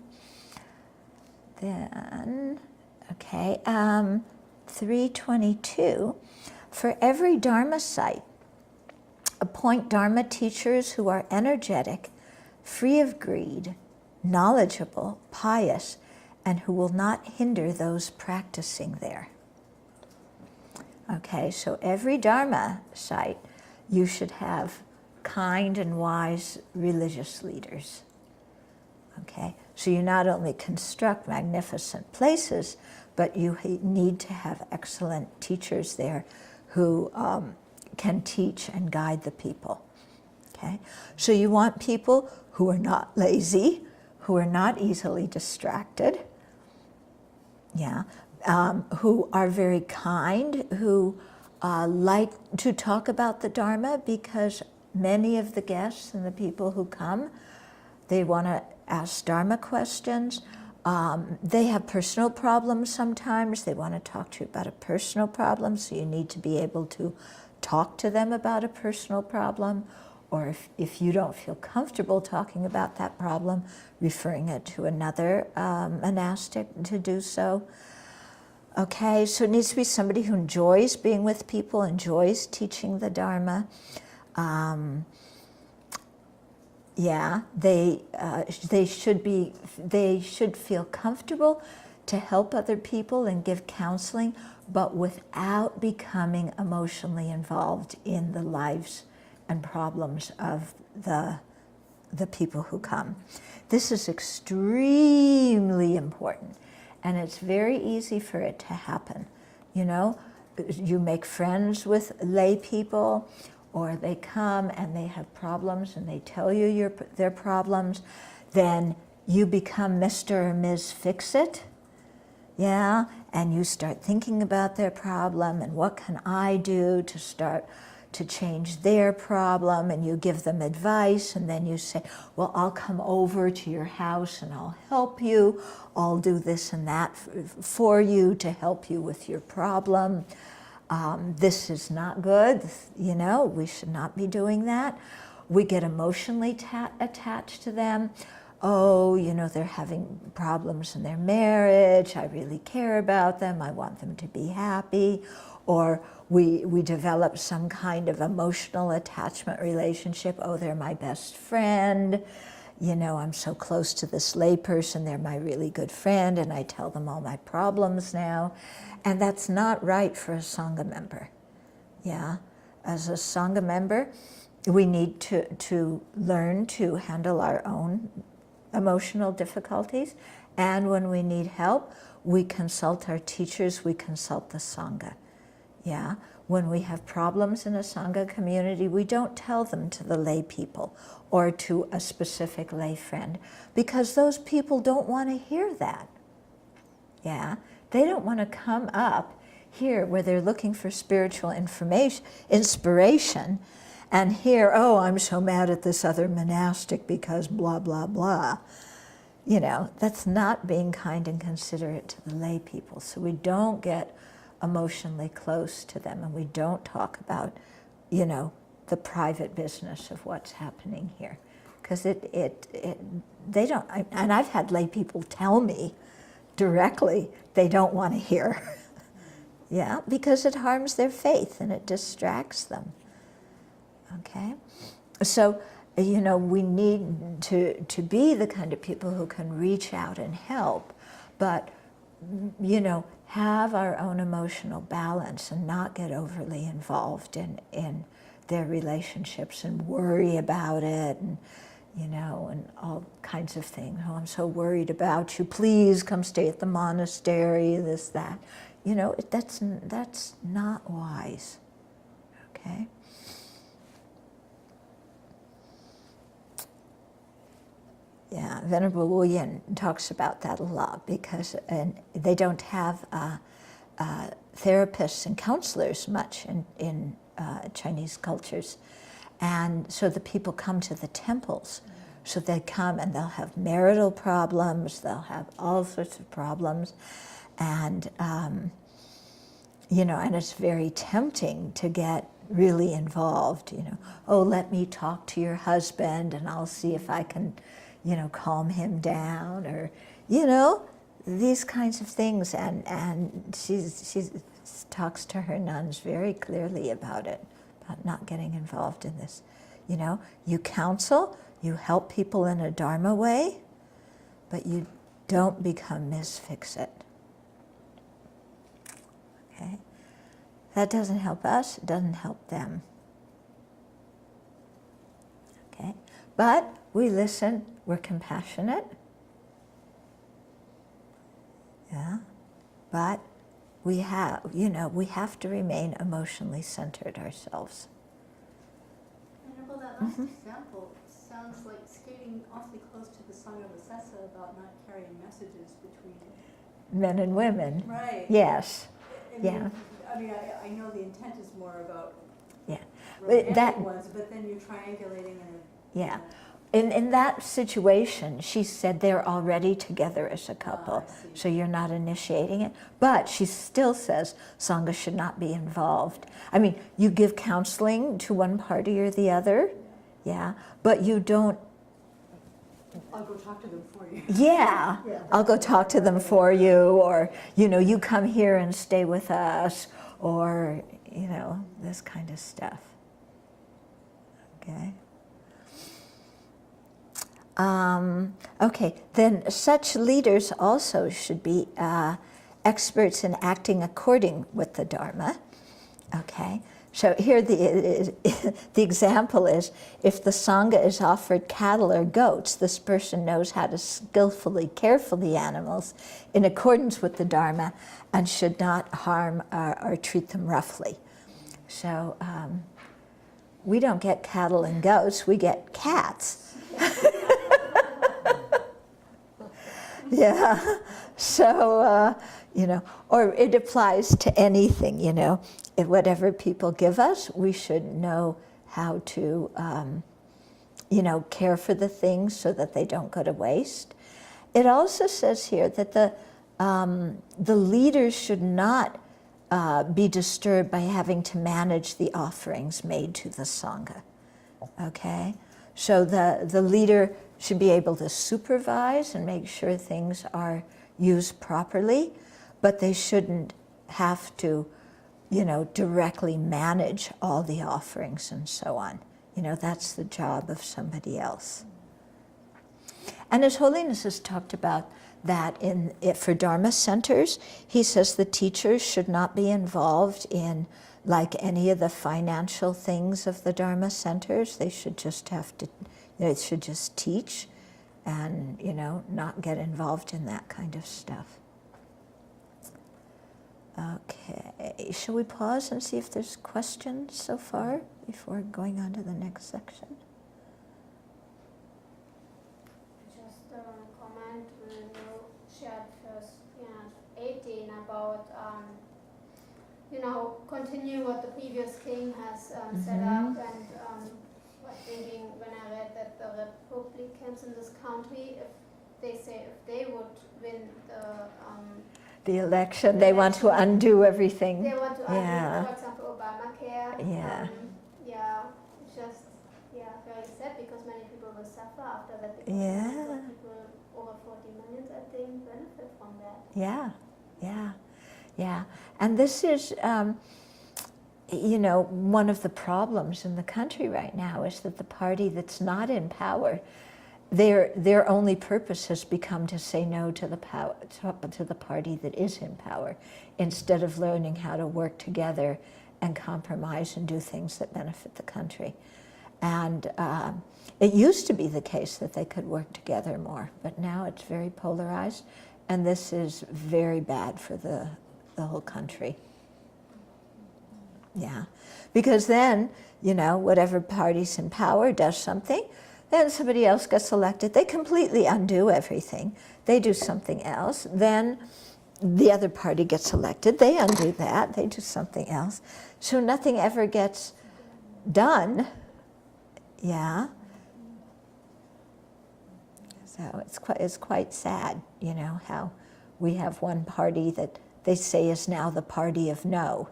Then, Okay, 322. For every Dharma site, appoint Dharma teachers who are energetic, free of greed, knowledgeable, pious, and who will not hinder those practicing there. Okay, so every Dharma site, you should have kind and wise religious leaders. Okay, so you not only construct magnificent places, but you need to have excellent teachers there who can teach and guide the people. Okay, so you want people who are not lazy, who are not easily distracted, yeah, who are very kind, who like to talk about the Dharma, because many of the guests and the people who come, they want to ask Dharma questions. They have personal problems sometimes. They want to talk to you about a personal problem, so you need to be able to talk to them about a personal problem. Or if you don't feel comfortable talking about that problem, referring it to another monastic to do so. Okay, so it needs to be somebody who enjoys being with people, enjoys teaching the Dharma. Yeah, they should feel comfortable to help other people and give counseling, but without becoming emotionally involved in the lives and problems of the people who come. This is extremely important, and it's very easy for it to happen. You know, you make friends with lay people, or they come and they have problems and they tell you their problems, then you become Mr. or Ms. Fix-It, yeah, and you start thinking about their problem and what can I do to start to change their problem, and you give them advice, and then you say, well, I'll come over to your house and I'll help you, I'll do this and that for you to help you with your problem. This is not good, you know, we should not be doing that. We get emotionally attached to them. Oh, you know, they're having problems in their marriage, I really care about them, I want them to be happy. Or we develop some kind of emotional attachment relationship. Oh, they're my best friend. You know, I'm so close to this lay person, they're my really good friend, and I tell them all my problems now. And that's not right for a Sangha member. Yeah, as a Sangha member, we need to learn to handle our own emotional difficulties. And when we need help, we consult our teachers, we consult the Sangha. Yeah, when we have problems in a Sangha community, we don't tell them to the lay people or to a specific lay friend, because those people don't want to hear that. Yeah, they don't want to come up here where they're looking for spiritual inspiration and hear, oh, I'm so mad at this other monastic because blah, blah, blah. You know, that's not being kind and considerate to the lay people. So we don't get emotionally close to them, and we don't talk about, you know, the private business of what's happening here, because they don't. And I've had lay people tell me directly they don't want to hear, yeah, because it harms their faith and it distracts them. Okay, so you know, we need to be the kind of people who can reach out and help, but you know, have our own emotional balance and not get overly involved in their relationships and worry about it, and you know, and all kinds of things. Oh, I'm so worried about you. Please come stay at the monastery, this, that. You know, that's not wise, okay? Yeah, Venerable Wu Yin talks about that a lot, because they don't have therapists and counselors much in Chinese cultures. And so the people come to the temples. So they come and they'll have marital problems, they'll have all sorts of problems. And, you know, and it's very tempting to get really involved, you know. Oh, let me talk to your husband and I'll see if I can, you know, calm him down, or, you know, these kinds of things, and she talks to her nuns very clearly about it, about not getting involved in this. You know, you counsel, you help people in a Dharma way, but you don't become misfixit. Okay? That doesn't help us, it doesn't help them. Okay? But we listen, we're compassionate. Yeah? But we have, we have to remain emotionally centered ourselves. Well, that last example sounds like skating awfully close to the Sangha Vasesa about not carrying messages between Men and women. Right. Yes. I mean, I know the intent is more about That, ones, but then you're triangulating in a... yeah. In that situation, she said they're already together as a couple, so you're not initiating it. But she still says Sangha should not be involved. I mean, you give counseling to one party or the other, yeah, but you don't... I'll go talk to them for you. Yeah, I'll go talk to them for you, or, you come here and stay with us, or, this kind of stuff. Okay. Okay, then such leaders also should be experts in acting according with the Dharma. Okay, so here the example is, if the Sangha is offered cattle or goats, this person knows how to skillfully care for the animals in accordance with the Dharma and should not harm or treat them roughly. So we don't get cattle and goats, we get cats. Yeah, so, or it applies to anything, Whatever people give us, we should know how to, care for the things so that they don't go to waste. It also says here that the leaders should not be disturbed by having to manage the offerings made to the Sangha, okay? So the leader should be able to supervise and make sure things are used properly, but they shouldn't have to, directly manage all the offerings and so on. That's the job of somebody else. And His Holiness has talked about that for Dharma centers. He says the teachers should not be involved in any of the financial things of the Dharma centers. They should just they should just teach and, not get involved in that kind of stuff. Okay, shall we pause and see if there's questions so far before going on to the next section? Just a comment when you shared first 18 about continue what the previous king has set up, and was thinking when I read that the Republicans in this country, if they would win the election, they want to undo everything. They want to undo, for example, Obamacare. Yeah. It's just very sad because many people will suffer after that. Yeah. People over 40 million, I think, benefit from that. Yeah. And this is, one of the problems in the country right now is that the party that's not in power, their only purpose has become to say no to the party that is in power, instead of learning how to work together and compromise and do things that benefit the country. And it used to be the case that they could work together more, but now it's very polarized, and this is very bad for the whole country. Yeah, because then, whatever party's in power does something, then somebody else gets elected. They completely undo everything. They do something else. Then the other party gets elected. They undo that. They do something else. So nothing ever gets done. Yeah. So it's quite sad, how we have one party that they say is now the party of no.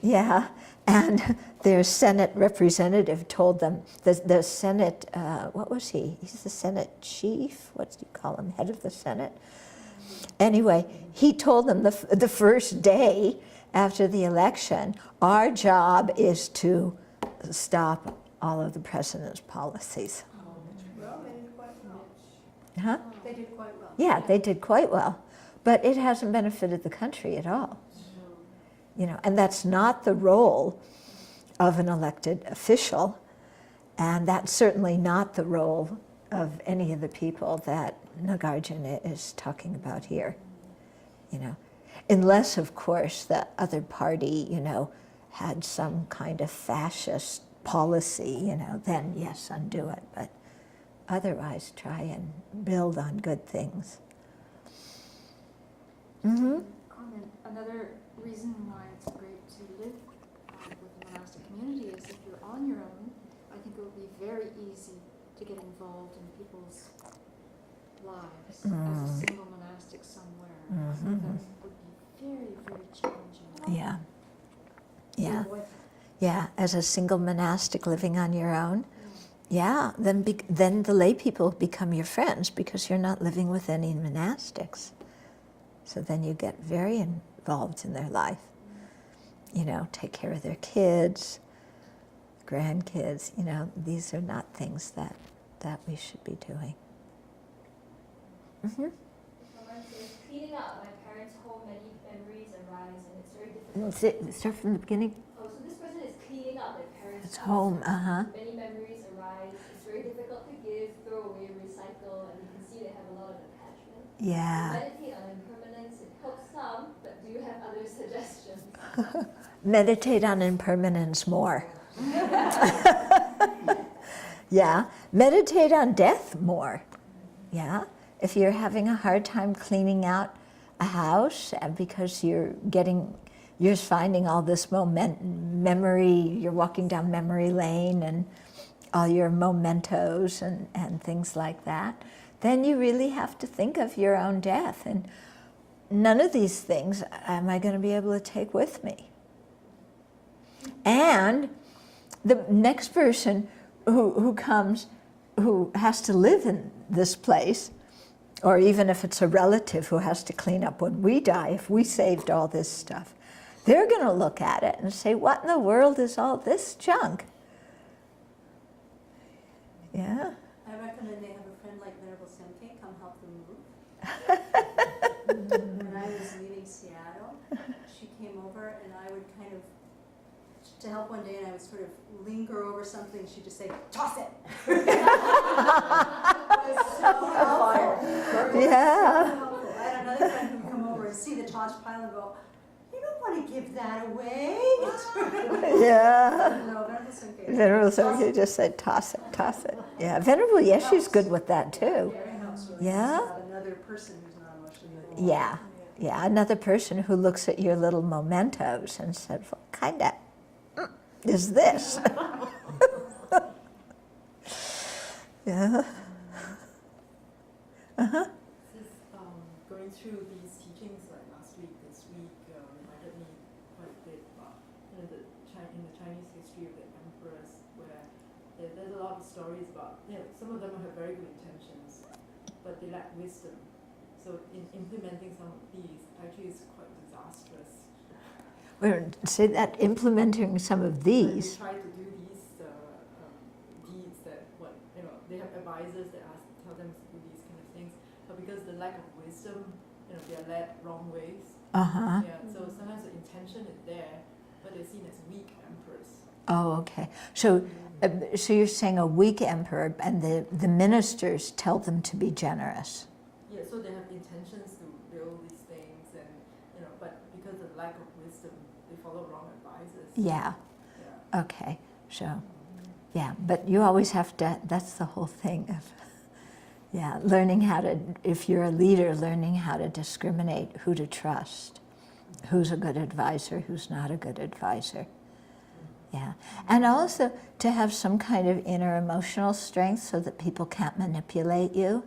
Yeah, and their Senate representative told them, the Senate, what was he? He's the Senate chief, what do you call him, head of the Senate? Anyway, he told them the first day after the election, our job is to stop all of the president's policies. Well, they did quite well. Huh? They did quite well. Yeah, they did quite well. But it hasn't benefited the country at all. You know, and that's not the role of an elected official, and that's certainly not the role of any of the people that Nagarjuna is talking about here. You know, unless, of course, the other party, you know, had some kind of fascist policy, you know, then yes, undo it. But otherwise, try and build on good things. Mm-hmm. Comment. Another reason why it's great to live with a monastic community is if you're on your own, I think it would be very easy to get involved in people's lives as a single monastic somewhere. I think that would be very, very challenging. Yeah. Yeah. Yeah, as a single monastic living on your own. Yeah, then the lay people become your friends because you're not living with any monastics. So then you get very involved in their life. You know, take care of their kids, grandkids. You know, these are not things that we should be doing. Mm-hmm. Someone says, cleaning up my parents' home, many memories arise, and it's very difficult. Start from the beginning. Oh, so this person is cleaning up their parents' It's home, Many memories arise. It's very difficult to give, throw away, recycle, and you can see they have a lot of attachment. Yeah. Meditate on impermanence. It helps some, but do you have other suggestions? Meditate on impermanence more. Yeah. Meditate on death more. Yeah. If you're having a hard time cleaning out a house because you're finding all this memory, you're walking down memory lane and all your mementos and things like that, then you really have to think of your own death. And none of these things am I going to be able to take with me. And the next person who comes, who has to live in this place, or even if it's a relative who has to clean up when we die, if we saved all this stuff, they're going to look at it and say, what in the world is all this junk? Yeah. I recommend they have a friend like Venerable Senke come help them move. When I was leaving Seattle, she came over and I would kind of, to help one day, and I would sort of linger over something, she'd just say, toss it! It was so helpful. Yeah. So helpful. I had another friend who would come over and see the tossed pile and go, you don't want to give that away. Yeah. No, Venerable Senke. Venerable Senke just said, toss it, toss it. Yeah. Venerable Yeshu's good with that too. Very helpful. Yeah. Have another person who's not emotionally involved. Yeah. Yeah. Another person who looks at your little mementos and said, what kind of is this? Yeah. This, going through these teachings like last week, this week, reminded me quite a bit about in the Chinese history of the emperors, where there's a lot of stories about, some of them have very good intentions, but they lack wisdom. So in implementing some of these, actually is quite disastrous. Say that implementing some of these. When they try to do these deeds that they have advisors that tell them to do these kind of things, but because the lack of wisdom, they are led wrong ways. Uh-huh. Yeah, so sometimes the intention is there, but they're seen as weak emperors. Oh, okay. So you're saying a weak emperor, and the ministers tell them to be generous. Yeah, so they have intentions to build these things, and but because of lack of wisdom, they follow wrong advisors. Yeah. Yeah. Okay. So, yeah, but you always have to. That's the whole thing of, learning how to. If you're a leader, learning how to discriminate who to trust, who's a good advisor, who's not a good advisor. Yeah, and also to have some kind of inner emotional strength so that people can't manipulate you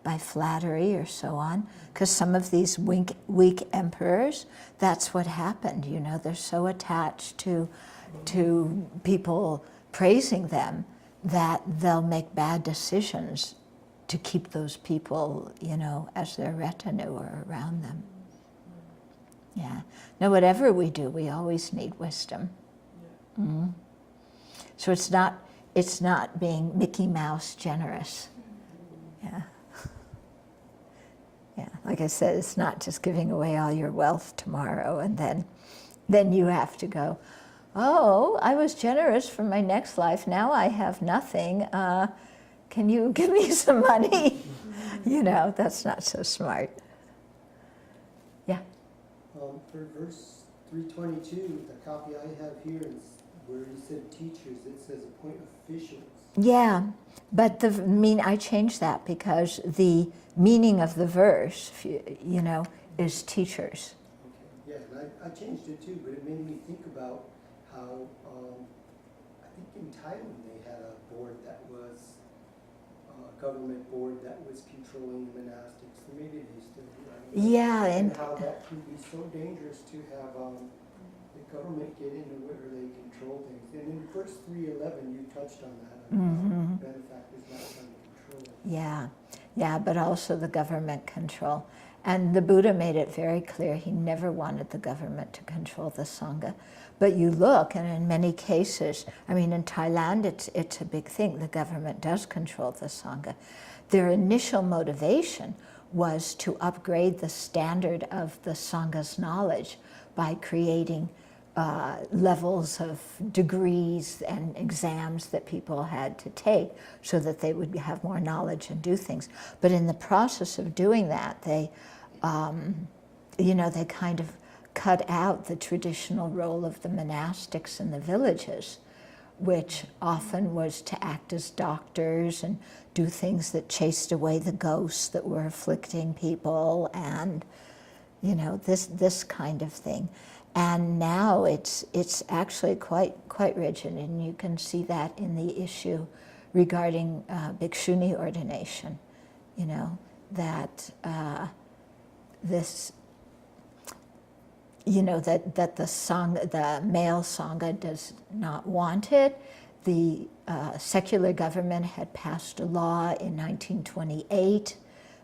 by flattery or so on. Because some of these weak emperors, that's what happened. They're so attached to people praising them that they'll make bad decisions to keep those people, you know, as their retinue or around them. Yeah. Now, whatever we do, we always need wisdom. Mm-hmm. So it's not being Mickey Mouse generous. Yeah. Yeah. Like I said, it's not just giving away all your wealth tomorrow and then you have to go, oh, I was generous for my next life. Now I have nothing. Can you give me some money? You know, that's not so smart. Yeah. For verse 322, the copy I have here is where he said teachers, it says appoint officials. Yeah, but I changed that because the meaning of the verse, you know, is teachers. Okay, yeah, and I changed it too, but it made me think about how, I think in Thailand they had a board that was, a government board that was controlling the monastics, or maybe they still do. I don't know. Yeah, And how that can be so dangerous to have the government get into where they control things. And in verse 311, you touched on that. Benefactors not trying to control. Yeah, but also the government control. And the Buddha made it very clear he never wanted the government to control the Sangha. But you look, and in many cases, I mean, in Thailand, it's a big thing. The government does control the Sangha. Their initial motivation was to upgrade the standard of the Sangha's knowledge by creating levels of degrees and exams that people had to take so that they would have more knowledge and do things. But in the process of doing that, they, you know, they kind of cut out the traditional role of the monastics in the villages, which often was to act as doctors and do things that chased away the ghosts that were afflicting people and, you know, this kind of thing. And now it's actually quite rigid, and you can see that in the issue regarding bhikshuni ordination. You know, that this, you know, that the Sangha, the male Sangha does not want it. The secular government had passed a law in 1928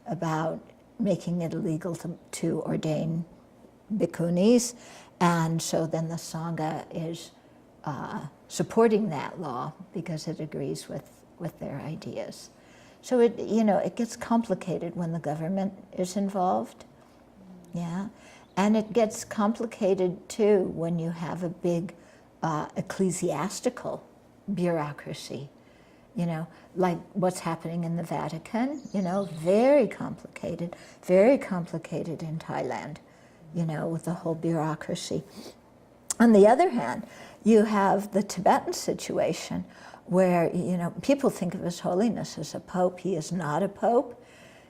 about making it illegal to ordain bhikkhunis. And so then the Sangha is supporting that law because it agrees with their ideas. So it, you know, it gets complicated when the government is involved, yeah, and it gets complicated too when you have a big ecclesiastical bureaucracy, you know, like what's happening in the Vatican, you know, very complicated in Thailand. You know, with the whole bureaucracy. On the other hand, you have the Tibetan situation where, you know, people think of His Holiness as a pope. He is not a pope.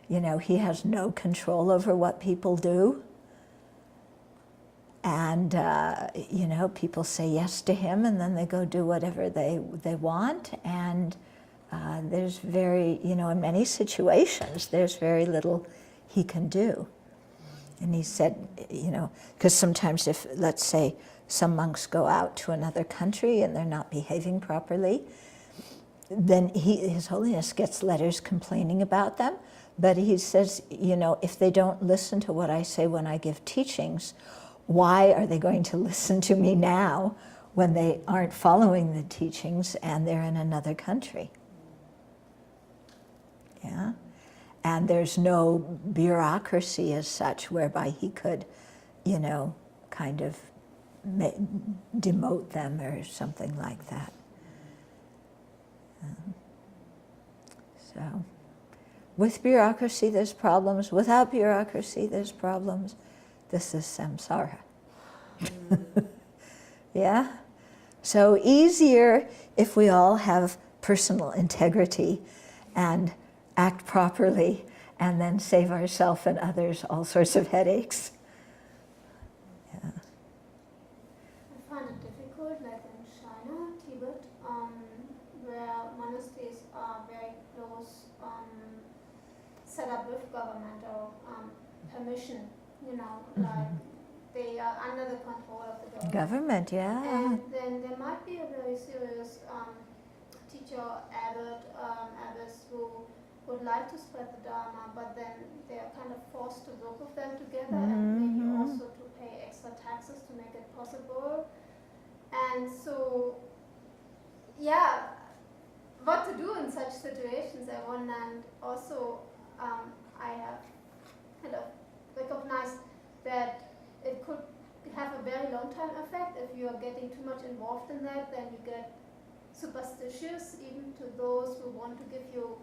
You know, he has no control over what people do. And, you know, people say yes to him and then they go do whatever they want. And there's very, you know, in many situations, there's very little he can do. And he said, you know, because sometimes if, let's say, some monks go out to another country and they're not behaving properly, then His Holiness gets letters complaining about them. But he says, you know, if they don't listen to what I say when I give teachings, why are they going to listen to me now when they aren't following the teachings and they're in another country? Yeah. And there's no bureaucracy as such whereby he could, you know, kind of demote them or something like that. So, with bureaucracy there's problems. Without bureaucracy there's problems. This is samsara. Yeah? So easier if we all have personal integrity and act properly, and then save ourselves and others all sorts of headaches. Yeah. I find it difficult, like in China, Tibet, where monasteries are very close, set up with governmental permission, you know, like they are under the control of the government. Government, yeah. And then there might be a very serious teacher, abbot, abbess who would like to spread the Dharma, but then they're kind of forced to work with them together and maybe also to pay extra taxes to make it possible. And so, yeah, what to do in such situations, I wonder, and also I have kind of recognized that it could have a very long-term effect. If you are getting too much involved in that, then you get superstitious, even to those who want to give you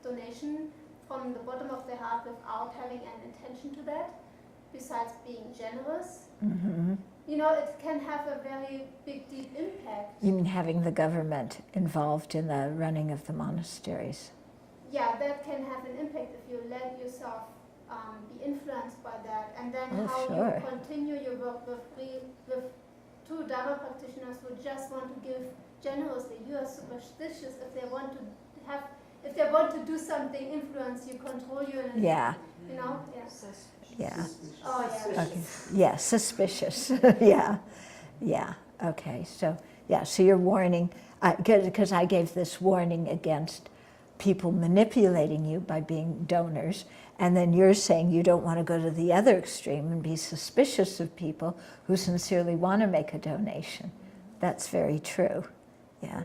donation from the bottom of their heart without having an intention to that, besides being generous. You know, it can have a very big, deep impact. You mean having the government involved in the running of the monasteries? Yeah, that can have an impact if you let yourself be influenced by that. And then how sure. you continue your work with true Dharma practitioners who just want to give generously. You are superstitious if they want to do something, influence you, control you, and Yeah. you know, Yeah. Oh yeah. Okay. Yeah, suspicious. Yeah. Yeah. Okay. So, yeah, so you're warning, because I gave this warning against people manipulating you by being donors, and then you're saying you don't want to go to the other extreme and be suspicious of people who sincerely want to make a donation. That's very true. Yeah.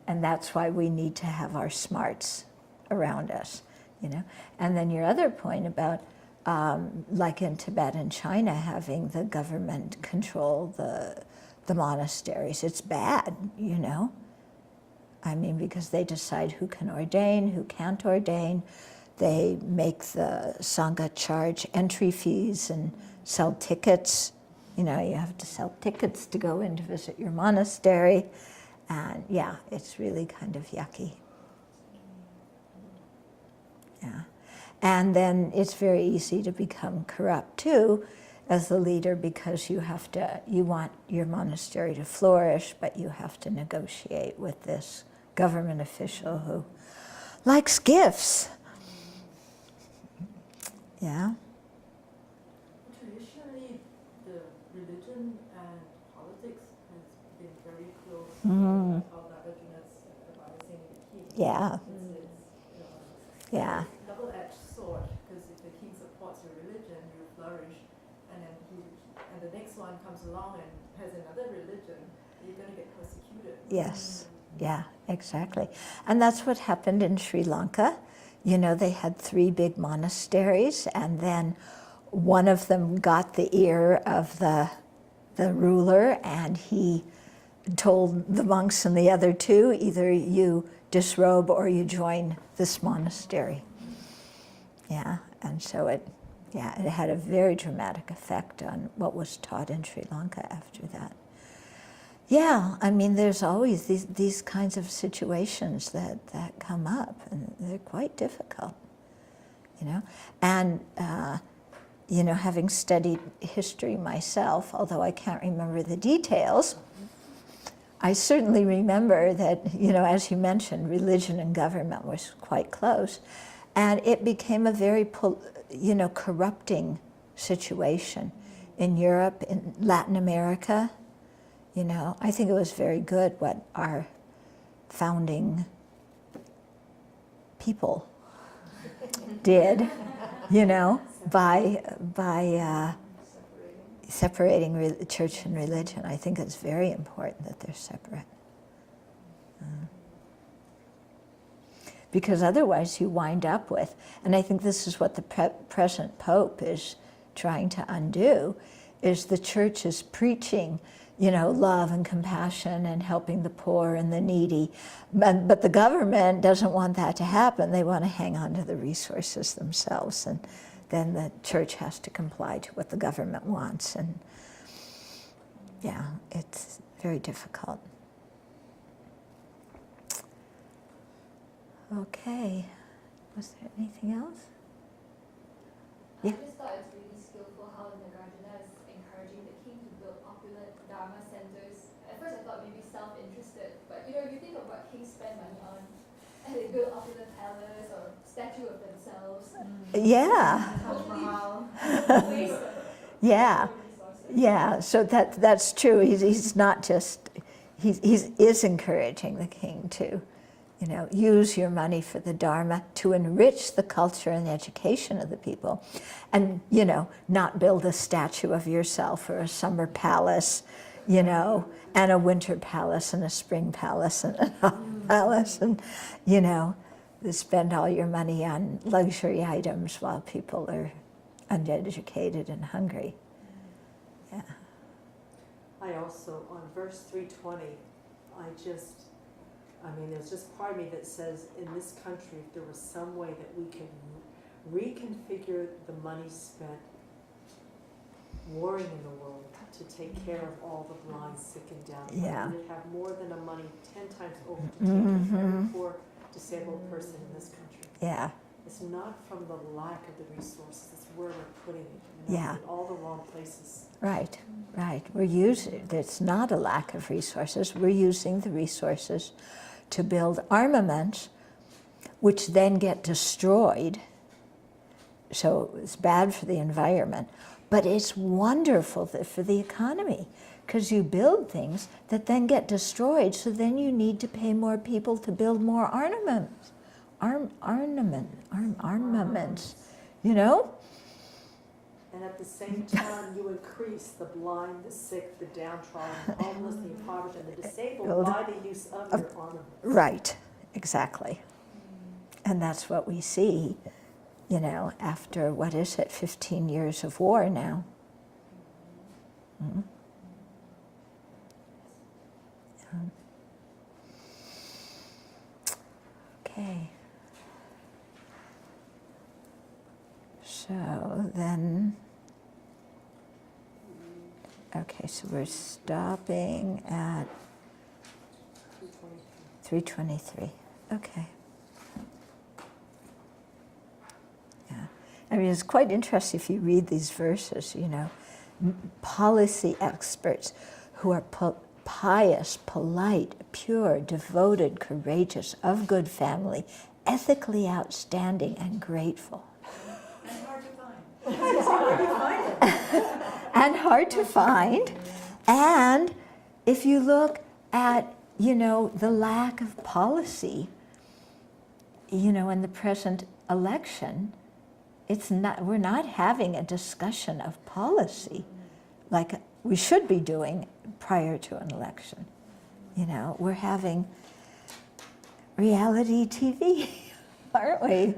And that's why we need to have our smarts around us, you know. And then your other point about like in Tibet and China, having the government control the monasteries. It's bad, you know. I mean, because they decide who can ordain, who can't ordain. They make the Sangha charge entry fees and sell tickets. You know, you have to sell tickets to go in to visit your monastery. And yeah, it's really kind of yucky. Yeah. And then it's very easy to become corrupt too as the leader, because you want your monastery to flourish, but you have to negotiate with this government official who likes gifts. Yeah. Traditionally, the religion and politics has been very close. How Nagarjuna's advising the king. Yeah. It's Yeah. double-edged sword, because if the king supports your religion, you flourish, and then the next one comes along and has another religion, you're going to get persecuted. Yes. Yeah, exactly. And that's what happened in Sri Lanka. You know, they had 3 big monasteries, and then one of them got the ear of the ruler, and he told the monks in the other 2, either you disrobe or you join this monastery. Yeah, and so it had a very dramatic effect on what was taught in Sri Lanka after that. Yeah, I mean, there's always these kinds of situations that come up, and they're quite difficult, you know. And, you know, having studied history myself, although I can't remember the details, I certainly remember that, you know, as you mentioned, religion and government was quite close. And it became a very, you know, corrupting situation in Europe, in Latin America. You know, I think it was very good what our founding people did, you know, by separating church and religion. I think it's very important that they're separate. Because otherwise you wind up with, and I think this is what the present Pope is trying to undo, is the church is preaching, you know, love and compassion and helping the poor and the needy. But the government doesn't want that to happen. They want to hang on to the resources themselves. And then the church has to comply to what the government wants. And yeah, it's very difficult. Okay. Was there anything else? I Yeah. just thought it's really skillful how Nagarjuna is encouraging the king to build opulent Dharma centers. At first I thought maybe self-interested, but you know, you think of what kings spend money on, and they build opulent palace or statue of themselves. Yeah. Waste of Yeah. resources. Yeah. So that's true. He's not just, he is encouraging the king to You know, use your money for the Dharma to enrich the culture and education of the people. And, you know, not build a statue of yourself or a summer palace, you know, and a winter palace and a spring palace and an autumn palace, and, you know, spend all your money on luxury items while people are uneducated and hungry. Yeah. I also, on verse 320, there's just part of me that says, in this country, if there was some way that we could reconfigure the money spent warring in the world to take care of all the blind, sick, and down, Yeah. we would have more than a money 10 times over to take care of every poor disabled person in this country. Yeah. It's not from the lack of the resources, it's where we're putting it. You know, Yeah. in all the wrong places. Right, right. We're using, it's not a lack of resources. We're using the resources to build armaments, which then get destroyed. So it's bad for the environment, but it's wonderful for the economy, because you build things that then get destroyed, so then you need to pay more people to build more armaments, armaments, you know? And at the same time, you increase the blind, the sick, the downtrodden, the homeless, the impoverished, and the disabled by the use of your armament. Right, exactly. And that's what we see, you know, after, 15 years of war now. Mm-hmm. Okay. So then, okay, so we're stopping at 323. Okay. Yeah. I mean, it's quite interesting if you read these verses, you know, policy experts who are pious, polite, pure, devoted, courageous, of good family, ethically outstanding, and grateful. And hard to find. And if you look at, you know, the lack of policy, you know, in the present election, we're not having a discussion of policy like we should be doing prior to an election. You know, we're having reality TV, aren't we?